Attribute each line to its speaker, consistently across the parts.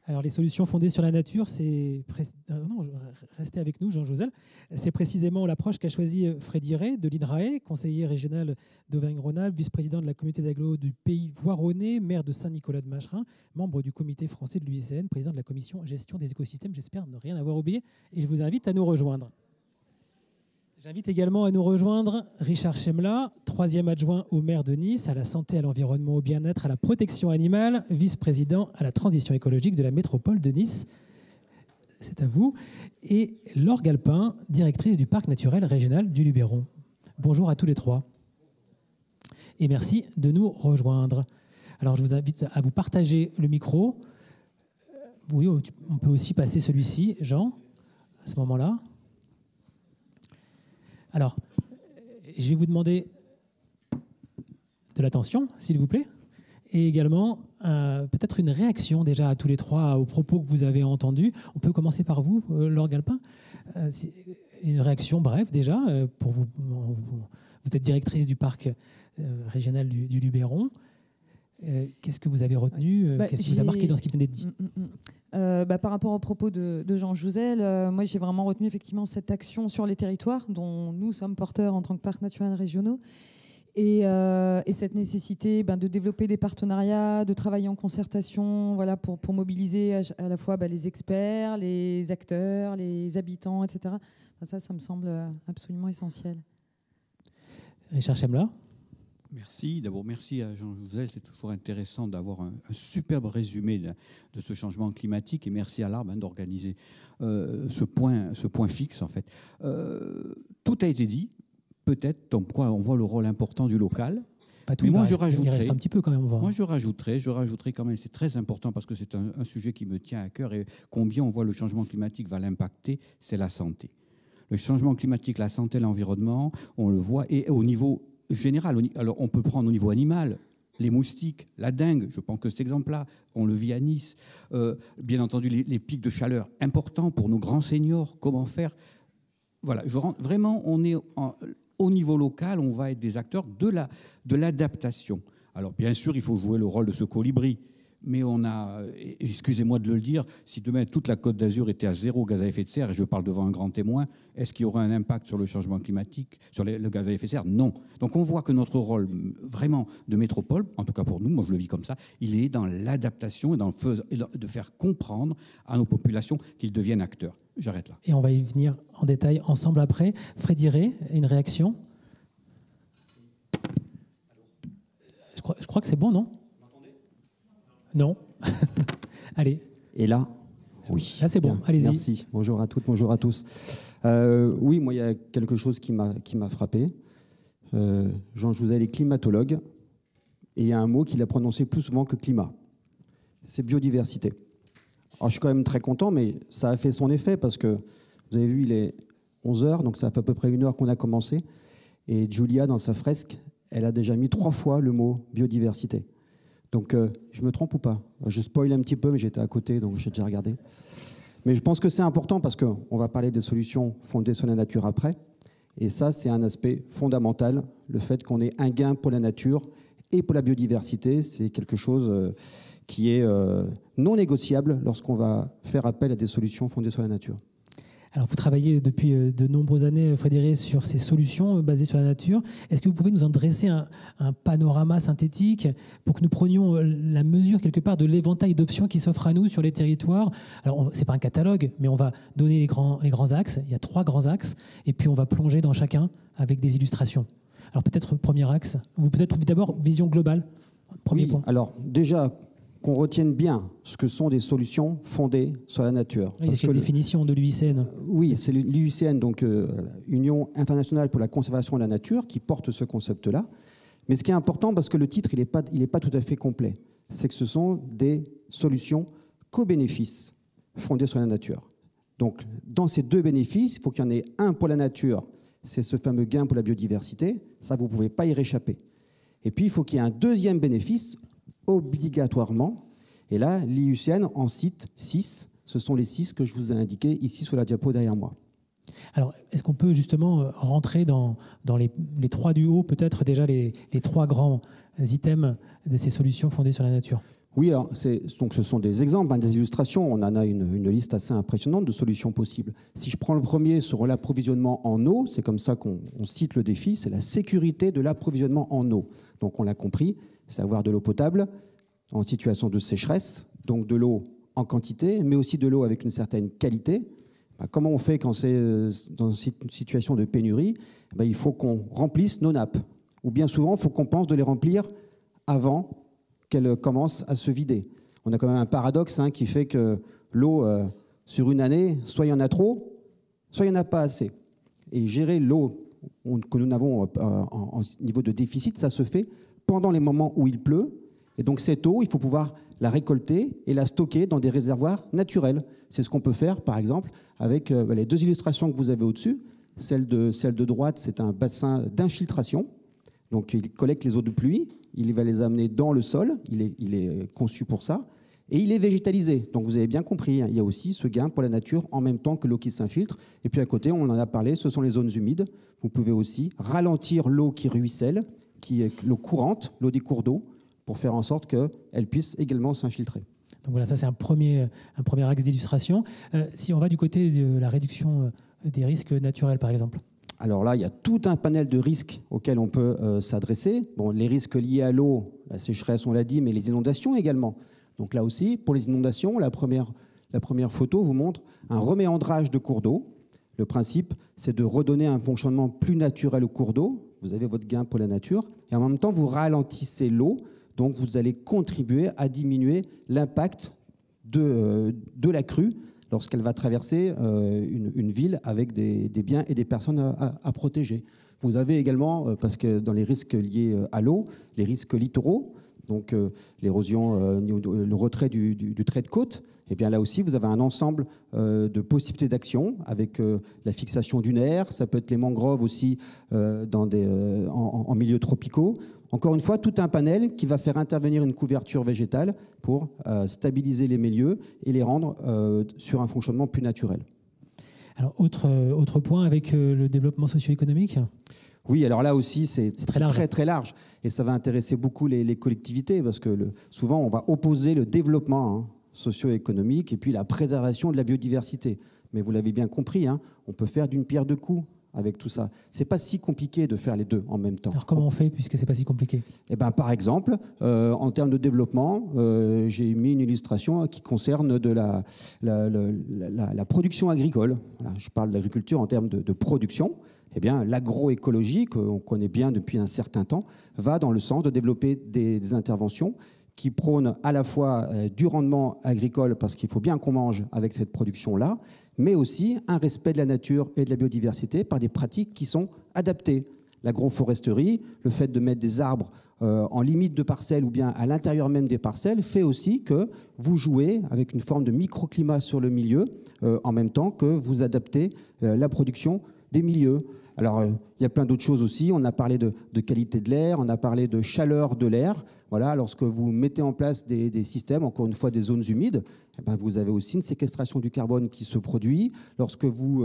Speaker 1: Alors, les solutions fondées sur la nature, restez avec nous, Jean Jouzel. C'est précisément l'approche qu'a choisie Freddy Ray de l'INRAE, conseiller régional d'Auvergne-Rhône-Alpes, vice-président de la communauté d'agglo du Pays Voironnais, maire de Saint-Nicolas-de-Macherin, membre du comité français de l'UICN, président de la commission gestion des écosystèmes. J'espère ne rien avoir oublié et je vous invite à nous rejoindre. J'invite également à nous rejoindre Richard Chemla, troisième adjoint au maire de Nice, à la santé, à l'environnement, au bien-être, à la protection animale, vice-président à la transition écologique de la métropole de Nice. C'est à vous. Et Laure Galpin, directrice du parc naturel régional du Luberon. Bonjour à tous les trois. Et merci de nous rejoindre. Alors, je vous invite à vous partager le micro. Oui, on peut aussi passer celui-ci, Jean, à ce moment-là. Alors, je vais vous demander de l'attention, s'il vous plaît, et également peut-être une réaction déjà à tous les trois aux propos que vous avez entendus. On peut commencer par vous, Laure Galpin. Une réaction brève déjà, pour vous. Vous êtes directrice du parc régional du Luberon. Qu'est-ce que vous avez retenu? Qu'est-ce qui vous a marqué dans ce qu'il venait de dire?
Speaker 2: Par rapport aux propos de Jean Jouzel, moi j'ai vraiment retenu effectivement cette action sur les territoires dont nous sommes porteurs en tant que parcs naturels régionaux et cette nécessité de développer des partenariats, de travailler en concertation, voilà, pour mobiliser à la fois les experts, les acteurs, les habitants, etc. Ça me semble absolument essentiel.
Speaker 1: Richard Chemla.
Speaker 3: Merci. D'abord, merci à Jean Jouzel. C'est toujours intéressant d'avoir un superbe résumé de ce changement climatique. Et merci à l'ARB d'organiser ce point fixe, en fait. Tout a été dit. Peut-être, comme quoi on voit le rôle important du local.
Speaker 1: Pas tout,
Speaker 3: mais moi,
Speaker 1: il reste un petit peu quand même.
Speaker 3: Moi, je rajouterais quand même, c'est très important parce que c'est un sujet qui me tient à cœur et combien on voit le changement climatique va l'impacter, c'est la santé. Le changement climatique, la santé, l'environnement, on le voit. Et au niveau général, alors on peut prendre au niveau animal, les moustiques, la dengue, je pense que cet exemple-là, on le vit à Nice. Bien entendu, les pics de chaleur importants pour nos grands seniors, comment faire? Voilà, vraiment, on est au niveau local, on va être des acteurs de l'adaptation. Alors bien sûr, il faut jouer le rôle de ce colibri. Mais on a, excusez-moi de le dire, si demain toute la Côte d'Azur était à 0 gaz à effet de serre, et je parle devant un grand témoin, est-ce qu'il y aura un impact sur le changement climatique, sur le gaz à effet de serre? Non. Donc on voit que notre rôle vraiment de métropole, en tout cas pour nous, moi je le vis comme ça, il est dans l'adaptation et de faire comprendre à nos populations qu'ils deviennent acteurs. J'arrête là.
Speaker 1: Et on va y venir en détail ensemble après. Freddy Ray, une réaction? Je crois que c'est bon, non? Non. Allez.
Speaker 4: Et là? Oui.
Speaker 1: Là, c'est bon. Allez-y.
Speaker 4: Merci. Bonjour à toutes, bonjour à tous. Oui, moi, il y a quelque chose qui m'a frappé. Jean Jouzel est climatologue et il y a un mot qu'il a prononcé plus souvent que climat. C'est biodiversité. Alors, je suis quand même très content, mais ça a fait son effet parce que, vous avez vu, il est 11h, donc ça fait à peu près 1 heure qu'on a commencé. Et Julia, dans sa fresque, elle a déjà mis 3 fois le mot biodiversité. Donc, je me trompe ou pas? Je spoil un petit peu, mais j'étais à côté, donc j'ai déjà regardé. Mais je pense que c'est important parce qu'on va parler des solutions fondées sur la nature après. Et ça, c'est un aspect fondamental, le fait qu'on ait un gain pour la nature et pour la biodiversité. C'est quelque chose qui est non négociable lorsqu'on va faire appel à des solutions fondées sur la nature.
Speaker 1: Alors, vous travaillez depuis de nombreuses années, Frédéric, sur ces solutions basées sur la nature. Est-ce que vous pouvez nous en dresser un panorama synthétique pour que nous prenions la mesure, quelque part, de l'éventail d'options qui s'offrent à nous sur les territoires? Alors, ce n'est pas un catalogue, mais on va donner les grands axes. Il y a 3 grands axes, et puis on va plonger dans chacun avec des illustrations. Alors, peut-être premier axe, ou peut-être d'abord vision globale. Premier point.
Speaker 4: Alors, déjà, qu'on retienne bien ce que sont des solutions fondées sur la nature.
Speaker 1: Il y a une définition de l'UICN.
Speaker 4: Oui, c'est l'UICN, donc Union internationale pour la conservation de la nature, qui porte ce concept-là. Mais ce qui est important, parce que le titre, il est pas tout à fait complet, c'est que ce sont des solutions co-bénéfices fondées sur la nature. Donc, dans ces 2 bénéfices, il faut qu'il y en ait un pour la nature, c'est ce fameux gain pour la biodiversité. Ça, vous ne pouvez pas y réchapper. Et puis, il faut qu'il y ait un deuxième bénéfice, obligatoirement. Et là, l'IUCN en cite 6. Ce sont les 6 que je vous ai indiqués ici sur la diapo derrière moi.
Speaker 1: Alors, est-ce qu'on peut justement rentrer dans les 3 du haut, peut-être déjà les 3 grands items de ces solutions fondées sur la nature?
Speaker 4: Oui, alors donc ce sont des exemples, des illustrations. On en a une liste assez impressionnante de solutions possibles. Si je prends le premier sur l'approvisionnement en eau, c'est comme ça qu'on cite le défi, c'est la sécurité de l'approvisionnement en eau. Donc on l'a compris, c'est avoir de l'eau potable en situation de sécheresse, donc de l'eau en quantité, mais aussi de l'eau avec une certaine qualité. Comment on fait quand c'est dans une situation de pénurie? Il faut qu'on remplisse nos nappes. Ou bien souvent, il faut qu'on pense de les remplir avant qu'elle commence à se vider. On a quand même un paradoxe qui fait que l'eau, sur une année, soit il y en a trop, soit il n'y en a pas assez. Et gérer l'eau que nous avons en niveau de déficit, ça se fait pendant les moments où il pleut. Et donc cette eau, il faut pouvoir la récolter et la stocker dans des réservoirs naturels. C'est ce qu'on peut faire, par exemple, avec les deux illustrations que vous avez au-dessus. Celle de droite, c'est un bassin d'infiltration. Donc il collecte les eaux de pluie, il va les amener dans le sol, il est conçu pour ça, et il est végétalisé. Donc vous avez bien compris, il y a aussi ce gain pour la nature en même temps que l'eau qui s'infiltre. Et puis à côté, on en a parlé, ce sont les zones humides. Vous pouvez aussi ralentir l'eau qui ruisselle, qui est l'eau courante, l'eau des cours d'eau, pour faire en sorte qu'elle puisse également s'infiltrer.
Speaker 1: Donc voilà, ça c'est un premier axe d'illustration. Si on va du côté de la réduction des risques naturels, par exemple.
Speaker 4: Alors là, il y a tout un panel de risques auxquels on peut s'adresser. Bon, les risques liés à l'eau, la sécheresse, on l'a dit, mais les inondations également. Donc là aussi, pour les inondations, la première photo vous montre un reméandrage de cours d'eau. Le principe, c'est de redonner un fonctionnement plus naturel au cours d'eau. Vous avez votre gain pour la nature. Et en même temps, vous ralentissez l'eau. Donc vous allez contribuer à diminuer l'impact de la crue lorsqu'elle va traverser une ville avec des biens et des personnes à protéger. Vous avez également, parce que dans les risques liés à l'eau, les risques littoraux, donc l'érosion, le retrait du trait de côte, et bien là aussi, vous avez un ensemble de possibilités d'action avec la fixation dunaire, ça peut être les mangroves aussi en milieux tropicaux. Encore une fois, tout un panel qui va faire intervenir une couverture végétale pour stabiliser les milieux et les rendre sur un fonctionnement plus naturel.
Speaker 1: Alors, autre point avec le développement socio-économique.
Speaker 4: Oui, alors là aussi, c'est
Speaker 1: très
Speaker 4: très large. Et ça va intéresser beaucoup les collectivités parce que souvent, on va opposer le développement socio-économique et puis la préservation de la biodiversité. Mais vous l'avez bien compris, on peut faire d'une pierre deux coups avec tout ça. C'est pas si compliqué de faire les deux en même temps.
Speaker 1: Alors comment on fait puisque c'est pas si compliqué?
Speaker 4: Par exemple, en termes de développement, j'ai mis une illustration qui concerne de la production agricole. Voilà, je parle d'agriculture en termes de production. L'agroécologie, qu'on connaît bien depuis un certain temps, va dans le sens de développer des interventions qui prônent à la fois du rendement agricole, parce qu'il faut bien qu'on mange avec cette production-là, mais aussi un respect de la nature et de la biodiversité par des pratiques qui sont adaptées. L'agroforesterie, le fait de mettre des arbres en limite de parcelles ou bien à l'intérieur même des parcelles, fait aussi que vous jouez avec une forme de microclimat sur le milieu, en même temps que vous adaptez la production des milieux. Alors, il y a plein d'autres choses aussi. On a parlé de qualité de l'air, on a parlé de chaleur de l'air. Voilà, lorsque vous mettez en place des systèmes, encore une fois des zones humides, vous avez aussi une séquestration du carbone qui se produit. Lorsque vous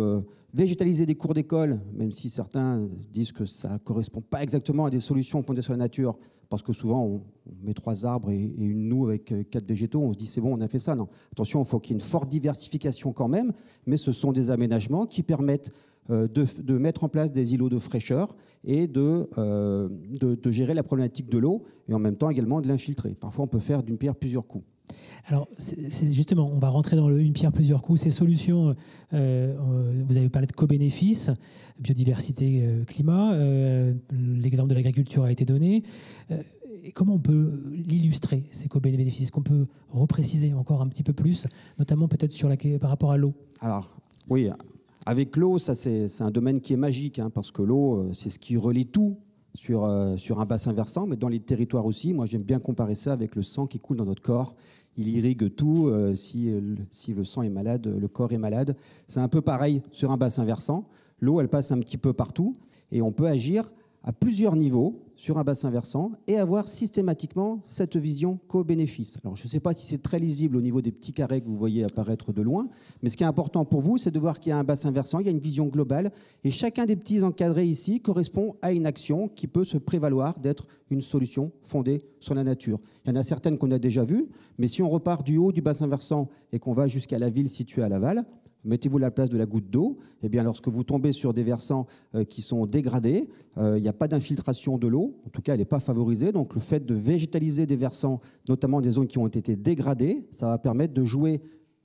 Speaker 4: végétalisez des cours d'école, même si certains disent que ça ne correspond pas exactement à des solutions fondées sur la nature, parce que souvent on met 3 arbres et une noue avec 4 végétaux, on se dit c'est bon, on a fait ça. Non, attention, il faut qu'il y ait une forte diversification quand même, mais ce sont des aménagements qui permettent de mettre en place des îlots de fraîcheur et de gérer la problématique de l'eau et en même temps également de l'infiltrer. Parfois, on peut faire d'une pierre plusieurs coups.
Speaker 1: Alors, c'est justement, on va rentrer dans une pierre plusieurs coups. Ces solutions, vous avez parlé de co-bénéfices, biodiversité, climat. L'exemple de l'agriculture a été donné. Et comment on peut l'illustrer, ces co-bénéfices? Est-ce qu'on peut repréciser encore un petit peu plus, notamment peut-être par rapport à l'eau?
Speaker 4: Alors, oui. Avec l'eau, ça c'est un domaine qui est magique, parce que l'eau, c'est ce qui relie tout sur un bassin versant, mais dans les territoires aussi. Moi, j'aime bien comparer ça avec le sang qui coule dans notre corps. Il irrigue tout. Si le sang est malade, le corps est malade. C'est un peu pareil sur un bassin versant. L'eau, elle passe un petit peu partout et on peut agir à plusieurs niveaux sur un bassin versant et avoir systématiquement cette vision co-bénéfice. Alors, je ne sais pas si c'est très lisible au niveau des petits carrés que vous voyez apparaître de loin, mais ce qui est important pour vous, c'est de voir qu'il y a un bassin versant, il y a une vision globale, et chacun des petits encadrés ici correspond à une action qui peut se prévaloir d'être une solution fondée sur la nature. Il y en a certaines qu'on a déjà vues, mais si on repart du haut du bassin versant et qu'on va jusqu'à la ville située à l'aval, mettez-vous à la place de la goutte d'eau. Eh bien, lorsque vous tombez sur des versants qui sont dégradés, il n'y a pas d'infiltration de l'eau. En tout cas, elle n'est pas favorisée. Donc, le fait de végétaliser des versants, notamment des zones qui ont été dégradées, ça va permettre de jouer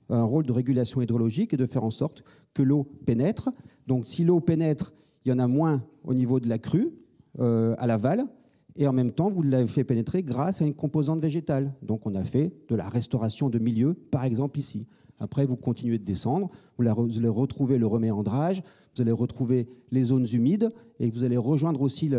Speaker 4: un rôle de régulation hydrologique et de faire en sorte que l'eau pénètre. Donc, si l'eau pénètre, il y en a moins au niveau de la crue, à l'aval. Et en même temps, vous l'avez fait pénétrer grâce à une composante végétale. Donc, on a fait de la restauration de milieux, par exemple ici. Après, vous continuez de descendre, vous allez retrouver le reméandrage, vous allez retrouver les zones humides et vous allez rejoindre aussi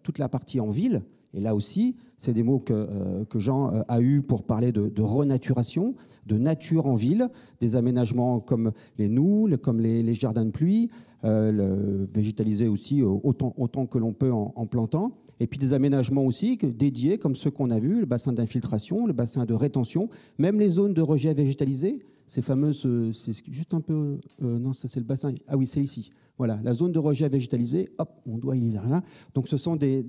Speaker 4: toute la partie en ville. Et là aussi, c'est des mots que Jean a eu pour parler de renaturation, de nature en ville, des aménagements comme les noues, comme les jardins de pluie, végétaliser aussi autant que l'on peut en plantant. Et puis des aménagements aussi dédiés, comme ceux qu'on a vus, le bassin d'infiltration, le bassin de rétention, même les zones de rejet végétalisées. Ces fameuses, c'est juste un peu, non, ça c'est le bassin, ah oui, c'est ici. Voilà, la zone de rejet végétalisé, hop, on doit y aller là. Donc ce sont des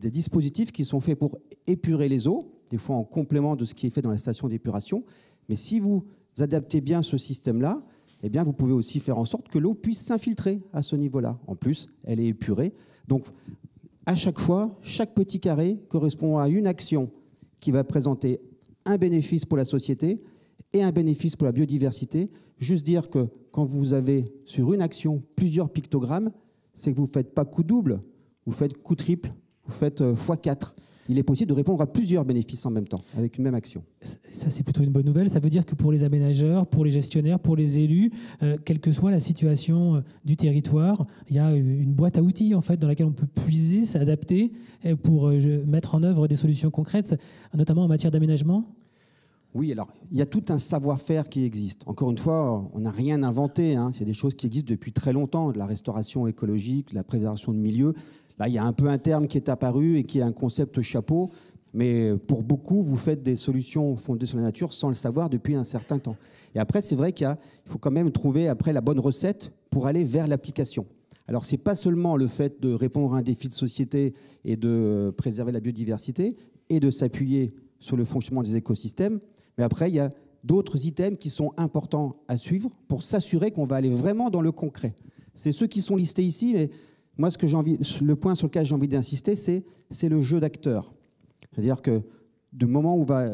Speaker 4: dispositifs qui sont faits pour épurer les eaux, des fois en complément de ce qui est fait dans la station d'épuration. Mais si vous adaptez bien ce système-là, eh bien vous pouvez aussi faire en sorte que l'eau puisse s'infiltrer à ce niveau-là. En plus, elle est épurée. Donc à chaque fois, chaque petit carré correspond à une action qui va présenter un bénéfice pour la société et un bénéfice pour la biodiversité. Juste dire que quand vous avez sur une action plusieurs pictogrammes, c'est que vous ne faites pas coup double, vous faites coup triple, vous faites x4. Il est possible de répondre à plusieurs bénéfices en même temps, avec une même action.
Speaker 1: Ça, c'est plutôt une bonne nouvelle. Ça veut dire que pour les aménageurs, pour les gestionnaires, pour les élus, quelle que soit la situation du territoire, il y a une boîte à outils en fait, dans laquelle on peut puiser, s'adapter pour mettre en œuvre des solutions concrètes, notamment en matière d'aménagement.
Speaker 4: Oui, alors il y a tout un savoir-faire qui existe. Encore une fois, on n'a rien inventé. C'est des choses qui existent depuis très longtemps, de la restauration écologique, de la préservation de milieux. Là, il y a un peu un terme qui est apparu et qui est un concept chapeau. Mais pour beaucoup, vous faites des solutions fondées sur la nature sans le savoir depuis un certain temps. Et après, c'est vrai qu'il faut quand même trouver après la bonne recette pour aller vers l'application. Alors, ce n'est pas seulement le fait de répondre à un défi de société et de préserver la biodiversité et de s'appuyer sur le fonctionnement des écosystèmes. Mais après, il y a d'autres items qui sont importants à suivre pour s'assurer qu'on va aller vraiment dans le concret. C'est ceux qui sont listés ici, mais moi, le point sur lequel j'ai envie d'insister, c'est le jeu d'acteurs. C'est-à-dire que du moment où va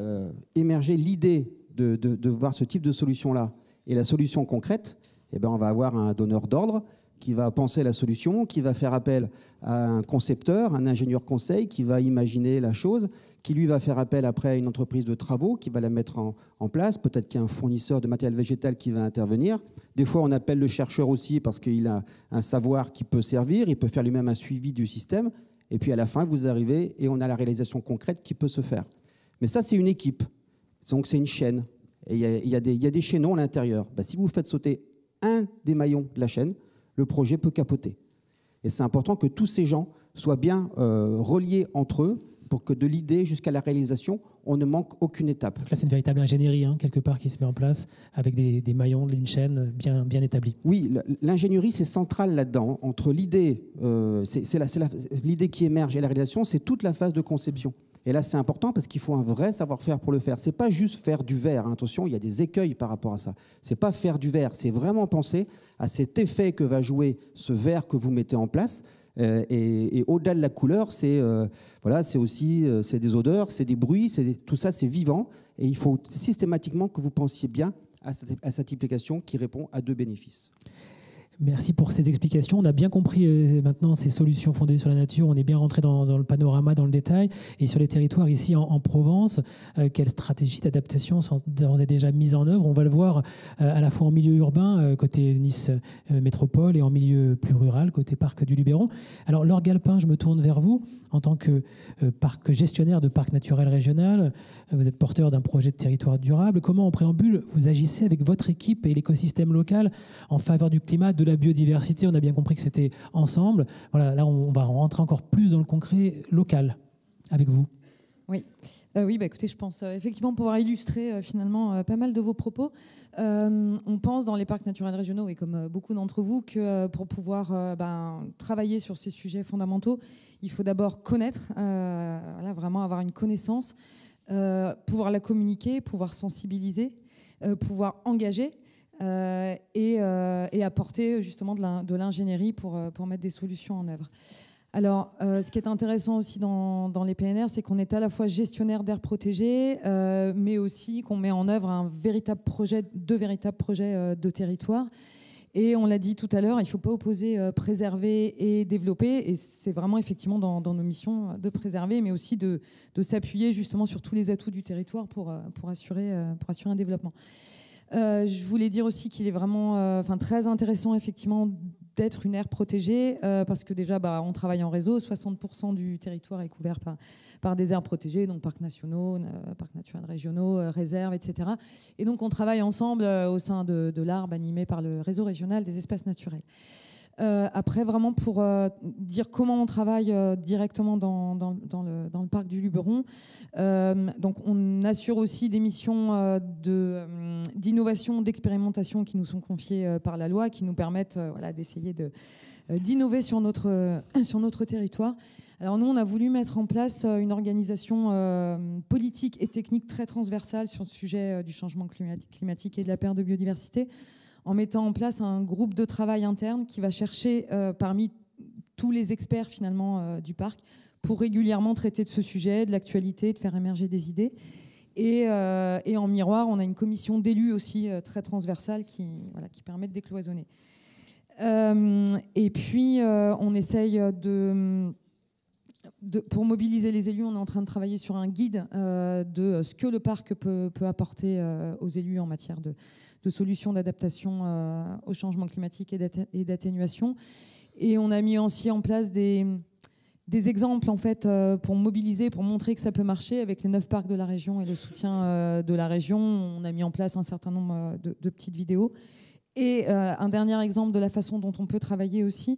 Speaker 4: émerger l'idée de voir ce type de solution-là et la solution concrète, eh ben, on va avoir un donneur d'ordre qui va penser la solution, qui va faire appel à un concepteur, un ingénieur conseil, qui va imaginer la chose, qui lui va faire appel après à une entreprise de travaux, qui va la mettre en place. Peut-être qu'il y a un fournisseur de matériel végétal qui va intervenir. Des fois, on appelle le chercheur aussi parce qu'il a un savoir qui peut servir, il peut faire lui-même un suivi du système. Et puis à la fin, vous arrivez et on a la réalisation concrète qui peut se faire. Mais ça, c'est une équipe. Donc c'est une chaîne. Et il y a des chaînons à l'intérieur. Ben, si vous faites sauter un des maillons de la chaîne, le projet peut capoter. Et c'est important que tous ces gens soient bien reliés entre eux pour que de l'idée jusqu'à la réalisation, on ne manque aucune étape.
Speaker 1: Donc là, c'est une véritable ingénierie, quelque part, qui se met en place avec des maillons d'une chaîne bien établie.
Speaker 4: Oui, l'ingénierie, c'est central là-dedans. Entre l'idée, l'idée qui émerge et la réalisation, c'est toute la phase de conception. Et là, c'est important parce qu'il faut un vrai savoir-faire pour le faire. Ce n'est pas juste faire du verre. Attention, il y a des écueils par rapport à ça. Ce n'est pas faire du verre, c'est vraiment penser à cet effet que va jouer ce verre que vous mettez en place. Et au-delà de la couleur, c'est aussi c'est des odeurs, c'est des bruits, tout ça, c'est vivant. Et il faut systématiquement que vous pensiez bien à cette application qui répond à deux bénéfices.
Speaker 1: Merci pour ces explications. On a bien compris maintenant ces solutions fondées sur la nature. On est bien rentré dans le panorama, dans le détail. Et sur les territoires ici en Provence, quelles stratégies d'adaptation sont d'ores et déjà mises en œuvre? On va le voir à la fois en milieu urbain, côté Nice Métropole, et en milieu plus rural, côté Parc du Luberon. Alors, Laure Galpin, je me tourne vers vous. En tant que gestionnaire de parc naturel régional, vous êtes porteur d'un projet de territoire durable. Comment, en préambule, vous agissez avec votre équipe et l'écosystème local en faveur du climat, de la la biodiversité, on a bien compris que c'était ensemble. Voilà, là, on va rentrer encore plus dans le concret local avec vous.
Speaker 2: Oui, oui, écoutez, je pense effectivement pouvoir illustrer finalement pas mal de vos propos. On pense dans les parcs naturels régionaux, et comme beaucoup d'entre vous, que pour pouvoir travailler sur ces sujets fondamentaux, il faut d'abord connaître, vraiment avoir une connaissance, pouvoir la communiquer, pouvoir sensibiliser, pouvoir engager et apporter justement de l'ingénierie pour mettre des solutions en œuvre. Alors, ce qui est intéressant aussi dans les PNR, c'est qu'on est à la fois gestionnaire d'aires protégées, mais aussi qu'on met en œuvre deux véritables projets de territoire. Et on l'a dit tout à l'heure, il ne faut pas opposer préserver et développer. Et c'est vraiment effectivement dans nos missions de préserver, mais aussi de s'appuyer justement sur tous les atouts du territoire pour assurer un développement. Je voulais dire aussi qu'il est vraiment très intéressant effectivement d'être une aire protégée parce que déjà on travaille en réseau, 60% du territoire est couvert par des aires protégées, donc parcs nationaux, parcs naturels régionaux, réserves, etc. Et donc on travaille ensemble au sein de l'ARB animé par le réseau régional des espaces naturels. Après, vraiment pour dire comment on travaille directement dans le parc du Luberon. Donc, on assure aussi des missions d'innovation, d'expérimentation qui nous sont confiées par la loi, qui nous permettent d'essayer d'innover sur notre territoire. Alors nous, on a voulu mettre en place une organisation politique et technique très transversale sur le sujet du changement climatique et de la perte de biodiversité, en mettant en place un groupe de travail interne qui va chercher parmi tous les experts finalement du parc pour régulièrement traiter de ce sujet, de l'actualité, de faire émerger des idées. Et en miroir, on a une commission d'élus aussi très transversale qui permet de décloisonner. Et puis, on essaye pour mobiliser les élus, on est en train de travailler sur un guide de ce que le parc peut apporter aux élus en matière de solutions d'adaptation au changement climatique et d'atténuation. Et on a mis aussi en place des exemples en fait, pour mobiliser, pour montrer que ça peut marcher avec les 9 parcs de la région et le soutien de la région. On a mis en place un certain nombre de petites vidéos. Et un dernier exemple de la façon dont on peut travailler aussi,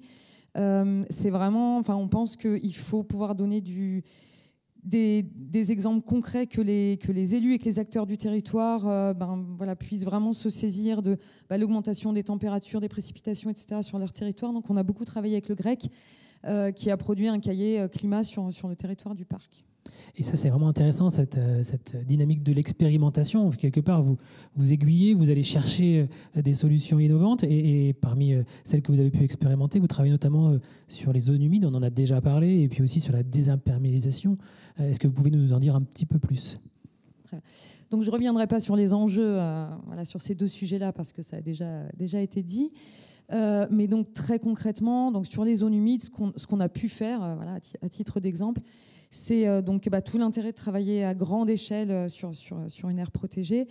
Speaker 2: c'est vraiment, on pense qu'il faut pouvoir donner des exemples concrets que les élus et que les acteurs du territoire puissent vraiment se saisir de l'augmentation des températures, des précipitations, etc. sur leur territoire. Donc on a beaucoup travaillé avec le GREC qui a produit un cahier climat sur le territoire du parc.
Speaker 1: Et ça, c'est vraiment intéressant, cette dynamique de l'expérimentation. Quelque part, vous aiguillez, vous allez chercher des solutions innovantes. Et parmi celles que vous avez pu expérimenter, vous travaillez notamment sur les zones humides, on en a déjà parlé, et puis aussi sur la désimperméabilisation. Est-ce que vous pouvez nous en dire un petit peu plus ?
Speaker 2: Très bien. Donc, je ne reviendrai pas sur les enjeux sur ces deux sujets-là, parce que ça a déjà été dit. Mais donc, très concrètement, donc, sur les zones humides, ce qu'on a pu faire, à titre d'exemple, c'est tout l'intérêt de travailler à grande échelle sur une aire protégée.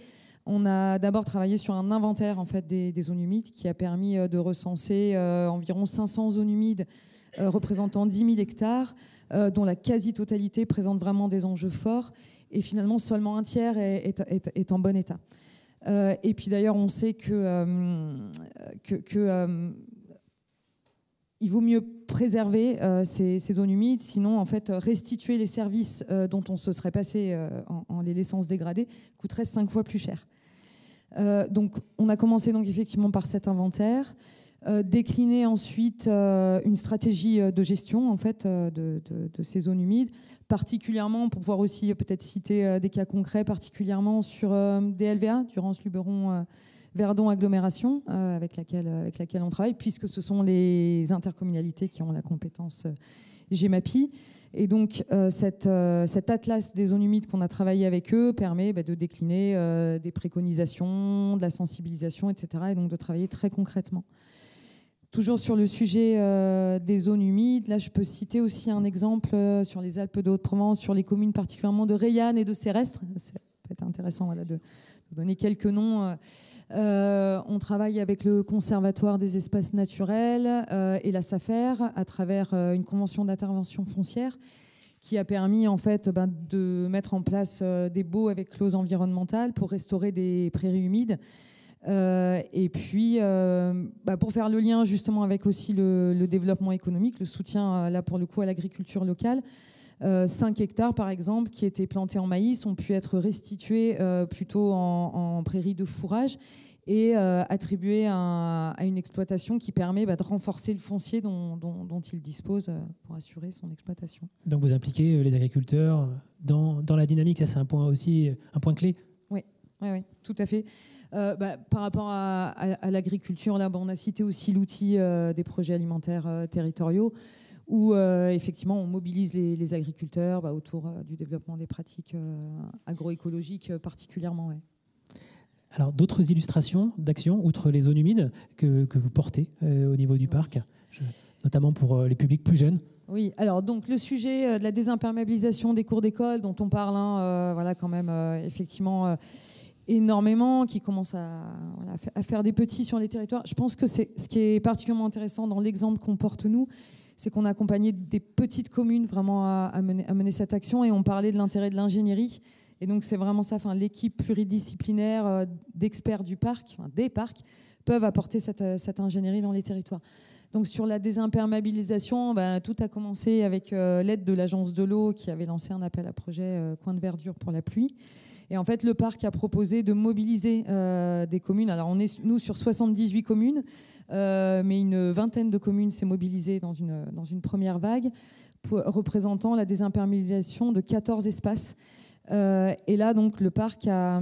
Speaker 2: On a d'abord travaillé sur un inventaire en fait, des zones humides qui a permis de recenser environ 500 zones humides représentant 10 000 hectares, dont la quasi-totalité présente vraiment des enjeux forts. Et finalement, seulement un tiers est en bon état. Et puis d'ailleurs, on sait il vaut mieux préserver ces zones humides, sinon en fait restituer les services dont on se serait passé en les laissant se dégrader coûterait 5 fois plus cher. Donc on a commencé donc effectivement par cet inventaire, décliner ensuite une stratégie de gestion en fait de ces zones humides, particulièrement pour pouvoir aussi peut-être citer des cas concrets, particulièrement sur des LVA, Durance Luberon Verdon Agglomération, avec laquelle on travaille, puisque ce sont les intercommunalités qui ont la compétence GEMAPI. Et donc, cet atlas des zones humides qu'on a travaillé avec eux permet de décliner des préconisations, de la sensibilisation, etc. Et donc de travailler très concrètement. Toujours sur le sujet des zones humides, là, je peux citer aussi un exemple sur les Alpes de Haute-Provence, sur les communes particulièrement de Reillanne et de Cérestres. Ça peut être intéressant de donner quelques noms. On travaille avec le Conservatoire des espaces naturels et la SAFER à travers une convention d'intervention foncière qui a permis en fait, de mettre en place des baux avec clause environnementale pour restaurer des prairies humides Et puis, pour faire le lien justement avec aussi le développement économique, le soutien là pour le coup à l'agriculture locale, 5 hectares par exemple qui étaient plantés en maïs ont pu être restitués plutôt en prairies de fourrage et attribués à une exploitation qui permet de renforcer le foncier dont il dispose pour assurer son exploitation.
Speaker 1: Donc vous impliquez les agriculteurs dans la dynamique, ça c'est un point aussi, un point clé.
Speaker 2: Oui, tout à fait. Par rapport à l'agriculture, là, on a cité aussi l'outil des projets alimentaires territoriaux où effectivement on mobilise les agriculteurs autour du développement des pratiques agroécologiques particulièrement. Ouais.
Speaker 1: Alors d'autres illustrations d'actions, outre les zones humides, que vous portez au niveau du parc, notamment pour les publics plus jeunes.
Speaker 2: Oui, alors donc le sujet de la désimperméabilisation des cours d'école dont on parle quand même effectivement énormément, qui commence à faire des petits sur les territoires. Je pense que ce qui est particulièrement intéressant dans l'exemple qu'on porte nous, c'est qu'on a accompagné des petites communes vraiment à mener cette action et on parlait de l'intérêt de l'ingénierie. Et donc c'est vraiment ça, l'équipe pluridisciplinaire d'experts du parc, des parcs, peuvent apporter cette ingénierie dans les territoires. Donc sur la désimperméabilisation, tout a commencé avec l'aide de l'agence de l'eau qui avait lancé un appel à projet Coin de verdure pour la pluie. Et en fait, le parc a proposé de mobiliser des communes. Alors on est, nous, sur 78 communes, mais une vingtaine de communes s'est mobilisée dans une première vague, représentant la désimperméabilisation de 14 espaces. Et là, donc, le parc a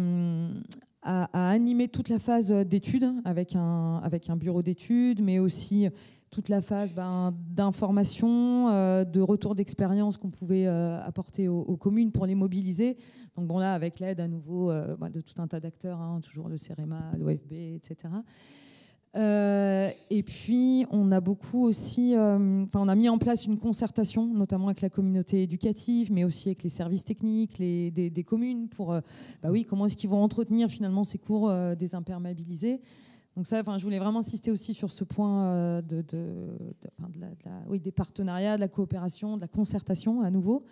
Speaker 2: animé toute la phase d'études avec un bureau d'études, mais aussi toute la phase d'information, de retour d'expérience qu'on pouvait apporter aux communes pour les mobiliser. Donc là, avec l'aide à nouveau de tout un tas d'acteurs, toujours le CEREMA, l'OFB, etc. Et puis, on a beaucoup aussi... on a mis en place une concertation, notamment avec la communauté éducative, mais aussi avec les services techniques des communes pour... comment est-ce qu'ils vont entretenir finalement ces cours désimperméabilisés. Donc ça, je voulais vraiment insister aussi sur ce point des partenariats, de la coopération, de la concertation à nouveau.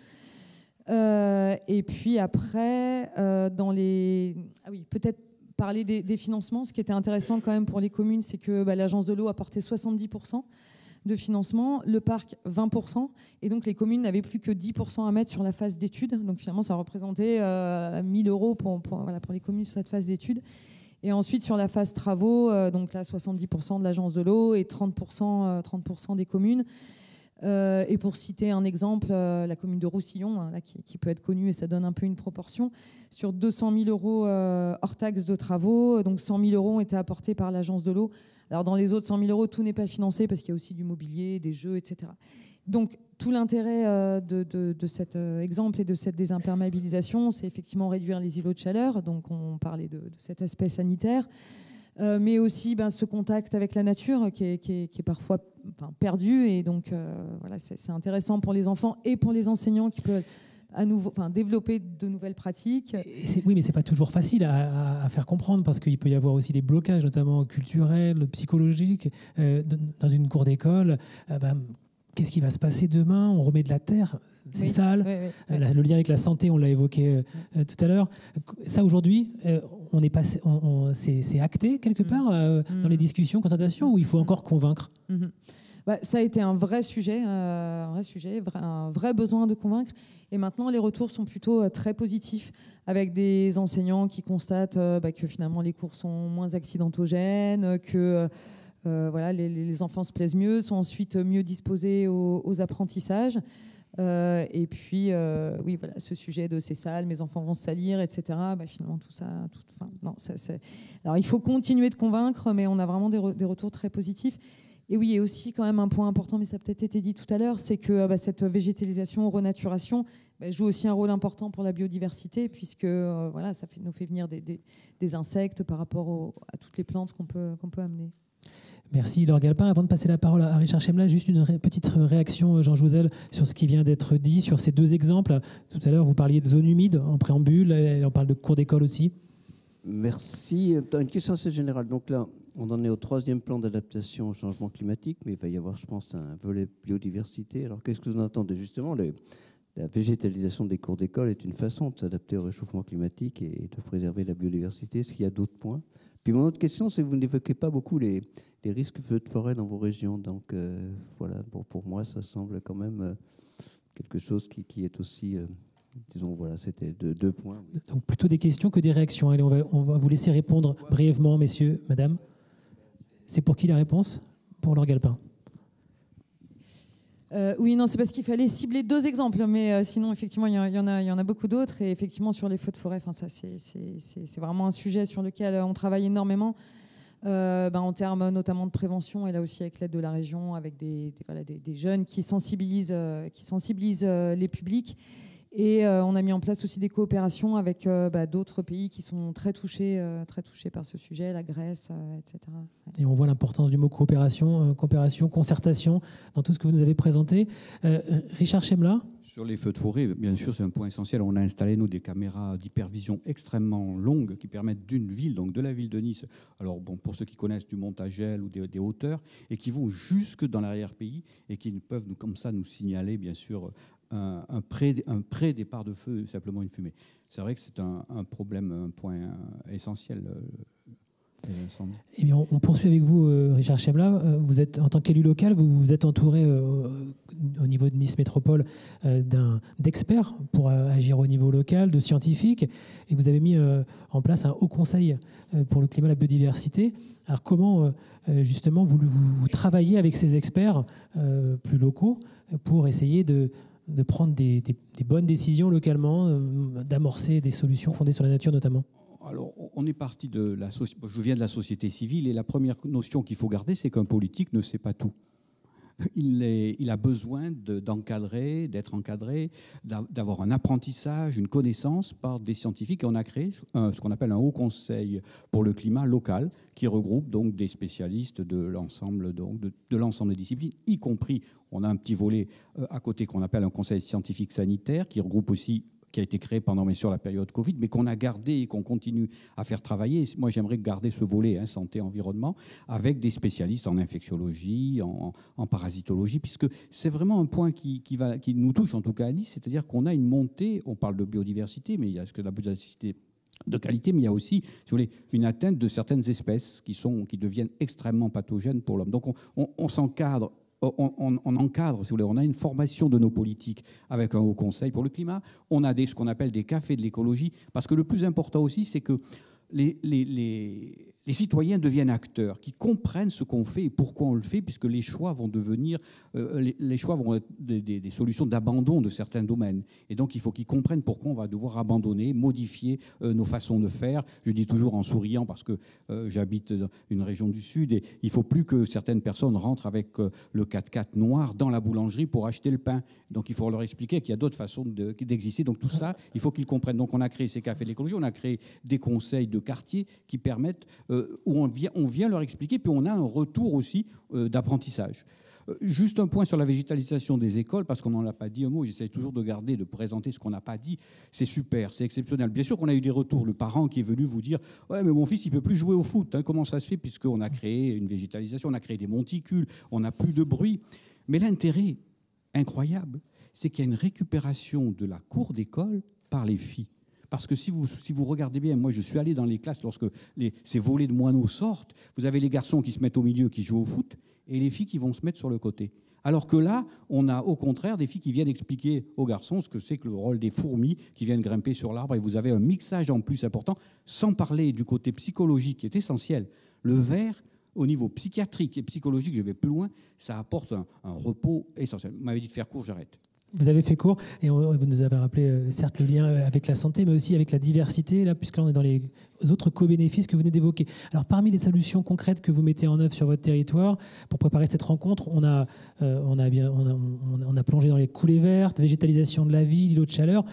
Speaker 2: Et puis après, peut-être parler des financements. Ce qui était intéressant quand même pour les communes, c'est que l'agence de l'eau apportait 70% de financement, le parc 20%, et donc les communes n'avaient plus que 10% à mettre sur la phase d'études. Donc finalement, ça représentait 1 000 € pour les communes sur cette phase d'études. Et ensuite, sur la phase travaux, donc là, 70% de l'agence de l'eau et 30% des communes. Et pour citer un exemple, la commune de Roussillon, qui peut être connue, et ça donne un peu une proportion, sur 200 000 € hors taxe de travaux, donc 100 000 € ont été apportés par l'agence de l'eau. Alors dans les autres 100 000 €, tout n'est pas financé parce qu'il y a aussi du mobilier, des jeux, etc. Donc tout l'intérêt de cet exemple et de cette désimperméabilisation, c'est effectivement réduire les îlots de chaleur. Donc on parlait de cet aspect sanitaire. Mais aussi ce contact avec la nature qui est parfois perdu. Et donc, c'est intéressant pour les enfants et pour les enseignants qui peuvent à nouveau développer de nouvelles pratiques.
Speaker 1: Oui, mais ce n'est pas toujours facile à faire comprendre parce qu'il peut y avoir aussi des blocages, notamment culturels, psychologiques. Dans une cour d'école, qu'est-ce qui va se passer demain? On remet de la terre, c'est sale. Oui. Le lien avec la santé, on l'a évoqué tout à l'heure. Ça, aujourd'hui, c'est acté quelque part dans les discussions, concertations, où il faut encore convaincre.
Speaker 2: Ça a été un vrai sujet, un vrai besoin de convaincre. Et maintenant, les retours sont plutôt très positifs, avec des enseignants qui constatent que finalement les cours sont moins accidentogènes, que les enfants se plaisent mieux, sont ensuite mieux disposés aux apprentissages. Et puis, ce sujet de c'est sale, mes enfants vont se salir, etc. Finalement, tout ça... Alors, il faut continuer de convaincre, mais on a vraiment des retours très positifs. Et oui, et aussi quand même un point important, mais ça a peut-être été dit tout à l'heure, c'est que cette végétalisation, renaturation, joue aussi un rôle important pour la biodiversité, puisque ça nous fait venir des insectes par rapport à toutes les plantes qu'on peut amener.
Speaker 1: Merci Laure Galpin. Avant de passer la parole à Richard Chemla, juste une petite réaction, Jean Jouzel, sur ce qui vient d'être dit, sur ces deux exemples. Tout à l'heure, vous parliez de zones humides en préambule, on parle de cours d'école aussi.
Speaker 5: Merci. Une question assez générale. Donc là, on en est au 3e plan d'adaptation au changement climatique, mais il va y avoir, je pense, un volet biodiversité. Alors, qu'est-ce que vous en entendez? Justement, la végétalisation des cours d'école est une façon de s'adapter au réchauffement climatique et de préserver la biodiversité. Est-ce qu'il y a d'autres points? Puis mon autre question, c'est que vous n'évoquez pas beaucoup les risques feux de forêt dans vos régions. Donc voilà, pour moi, ça semble quand même quelque chose qui est aussi... disons, voilà, c'était deux points.
Speaker 1: Donc plutôt des questions que des réactions. Allez, on va vous laisser répondre brièvement, messieurs, madame. C'est pour qui la réponse? Pour Laure Galpin.
Speaker 2: Oui, non, c'est parce qu'il fallait cibler 2 exemples, mais sinon, effectivement, il y en a beaucoup d'autres. Et effectivement, sur les feux de forêt, ça, c'est vraiment un sujet sur lequel on travaille énormément, en termes notamment de prévention, et là aussi avec l'aide de la région, avec des jeunes qui sensibilisent les publics. Et on a mis en place aussi des coopérations avec d'autres pays qui sont très touchés par ce sujet, la Grèce, etc.
Speaker 1: Et on voit l'importance du mot coopération, concertation, dans tout ce que vous nous avez présenté. Richard Chemla?
Speaker 3: Sur les feux de forêt, bien sûr, c'est un point essentiel. On a installé, nous, des caméras d'hypervision extrêmement longues qui permettent d'une ville, donc de la ville de Nice, alors bon, pour ceux qui connaissent du Montagel ou des hauteurs, et qui vont jusque dans l'arrière-pays et qui peuvent, comme ça, nous signaler, bien sûr, un pré-départ de feu, simplement une fumée. C'est vrai que c'est un problème, un point essentiel.
Speaker 1: Eh bien, on poursuit avec vous, Richard Chemla. Vous êtes, en tant qu'élu local, vous êtes entouré au niveau de Nice Métropole d'experts pour agir au niveau local, de scientifiques, et vous avez mis en place un haut conseil pour le climat et la biodiversité. Alors comment, justement, vous travaillez avec ces experts plus locaux pour essayer de prendre des bonnes décisions localement, d'amorcer des solutions fondées sur la nature notamment?
Speaker 3: Alors, on est parti de la société. Je viens de la société civile et la première notion qu'il faut garder, c'est qu'un politique ne sait pas tout. Il a besoin d'encadrer, d'être encadré, d'avoir un apprentissage, une connaissance par des scientifiques. Et on a créé ce qu'on appelle un haut conseil pour le climat local, qui regroupe donc des spécialistes de l'ensemble des disciplines, y compris, on a un petit volet à côté qu'on appelle un conseil scientifique sanitaire, qui regroupe aussi, qui a été créé pendant bien sûr la période Covid, mais qu'on a gardé et qu'on continue à faire travailler. Moi, j'aimerais garder ce volet, santé-environnement, avec des spécialistes en infectiologie, en parasitologie, puisque c'est vraiment un point qui nous touche, en tout cas à Nice, c'est-à-dire qu'on a une montée, on parle de biodiversité, mais il y a ce que la biodiversité de qualité, mais il y a aussi, si vous voulez, une atteinte de certaines espèces qui deviennent extrêmement pathogènes pour l'homme. Donc on s'encadre. On encadre, si vous voulez, on a une formation de nos politiques avec un haut conseil pour le climat. On a ce qu'on appelle des cafés de l'écologie, parce que le plus important aussi, c'est que les citoyens deviennent acteurs, qui comprennent ce qu'on fait et pourquoi on le fait, puisque les choix vont devenir, les choix vont être des solutions d'abandon de certains domaines. Et donc, il faut qu'ils comprennent pourquoi on va devoir abandonner, modifier nos façons de faire. Je dis toujours en souriant, parce que j'habite dans une région du Sud, et il ne faut plus que certaines personnes rentrent avec le 4x4 noir dans la boulangerie pour acheter le pain. Donc, il faut leur expliquer qu'il y a d'autres façons d'exister. Donc, tout ça, il faut qu'ils comprennent. Donc, on a créé ces cafés de l'écologie, on a créé des conseils de quartier qui permettent, où on vient leur expliquer, puis on a un retour aussi d'apprentissage. Juste un point sur la végétalisation des écoles, parce qu'on n'en a pas dit un mot, j'essaie toujours de présenter ce qu'on n'a pas dit. C'est super, c'est exceptionnel. Bien sûr qu'on a eu des retours, le parent qui est venu vous dire « Ouais, mais mon fils, il ne peut plus jouer au foot. Comment ça se fait ?» Puisqu'on a créé une végétalisation, on a créé des monticules, on n'a plus de bruit. Mais l'intérêt incroyable, c'est qu'il y a une récupération de la cour d'école par les filles. Parce que si vous regardez bien, moi je suis allé dans les classes lorsque ces volées de moineaux sortent, vous avez les garçons qui se mettent au milieu, qui jouent au foot, et les filles qui vont se mettre sur le côté. Alors que là, on a au contraire des filles qui viennent expliquer aux garçons ce que c'est que le rôle des fourmis qui viennent grimper sur l'arbre, et vous avez un mixage en plus important, sans parler du côté psychologique qui est essentiel. Le vert, au niveau psychiatrique et psychologique, je vais plus loin, ça apporte un repos essentiel. Vous m'avez dit de faire court, j'arrête.
Speaker 1: Vous avez fait court et vous nous avez rappelé certes le lien avec la santé, mais aussi avec la diversité, là, puisque là on est dans les autres co-bénéfices que vous venez d'évoquer. Alors parmi les solutions concrètes que vous mettez en œuvre sur votre territoire, pour préparer cette rencontre, on a plongé dans les coulées vertes, végétalisation de la ville, îlots de chaleur,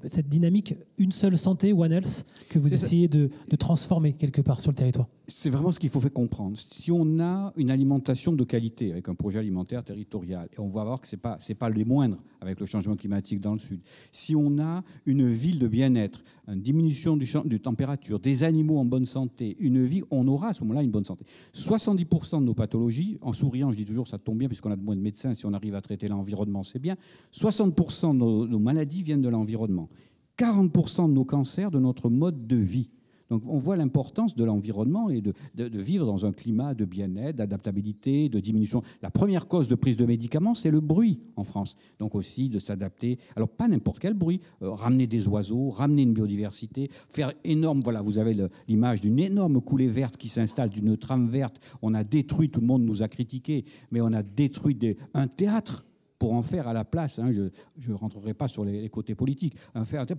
Speaker 1: cette dynamique une seule santé, One Health, que vous essayez de transformer quelque part sur le territoire.
Speaker 3: C'est vraiment ce qu'il faut faire comprendre. Si on a une alimentation de qualité avec un projet alimentaire territorial, et on va voir que c'est pas les moindres avec le changement climatique dans le sud, si on a une ville de bien-être, une diminution de température, des animaux en bonne santé, une vie, on aura à ce moment-là une bonne santé. 70% de nos pathologies, en souriant, je dis toujours ça tombe bien puisqu'on a de moins de médecins, si on arrive à traiter l'environnement, c'est bien. 60% de nos maladies viennent de l'environnement. 40% de nos cancers de notre mode de vie. Donc on voit l'importance de l'environnement et de vivre dans un climat de bien-être, d'adaptabilité, de diminution. La première cause de prise de médicaments, c'est le bruit en France. Donc aussi de s'adapter. Alors pas n'importe quel bruit. Ramener des oiseaux, ramener une biodiversité, faire énorme. Voilà, vous avez l'image d'une énorme coulée verte qui s'installe, d'une trame verte. On a détruit, tout le monde nous a critiqué, mais on a détruit un théâtre pour en faire à la place, hein, je ne rentrerai pas sur les côtés politiques,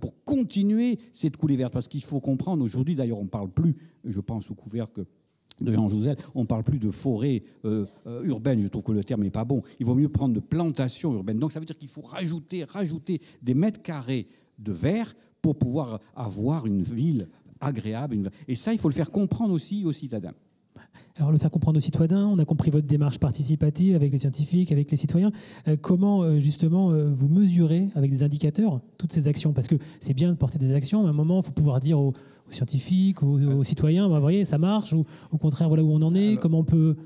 Speaker 3: pour continuer cette coulée verte. Parce qu'il faut comprendre, aujourd'hui d'ailleurs on ne parle plus, je pense sous couvert de Jean Jouzel, on ne parle plus de forêt urbaine, je trouve que le terme n'est pas bon. Il vaut mieux prendre de plantations urbaines. Donc ça veut dire qu'il faut rajouter des mètres carrés de verre pour pouvoir avoir une ville agréable. Et ça, il faut le faire comprendre aussi aux citadins.
Speaker 1: Alors, le faire comprendre aux citoyens, on a compris votre démarche participative avec les scientifiques, avec les citoyens. Comment, justement, vous mesurez avec des indicateurs toutes ces actions? Parce que c'est bien de porter des actions, mais à un moment, il faut pouvoir dire aux scientifiques, aux citoyens, bah, vous voyez, ça marche, ou au contraire, voilà où on en est, alors, comment on peut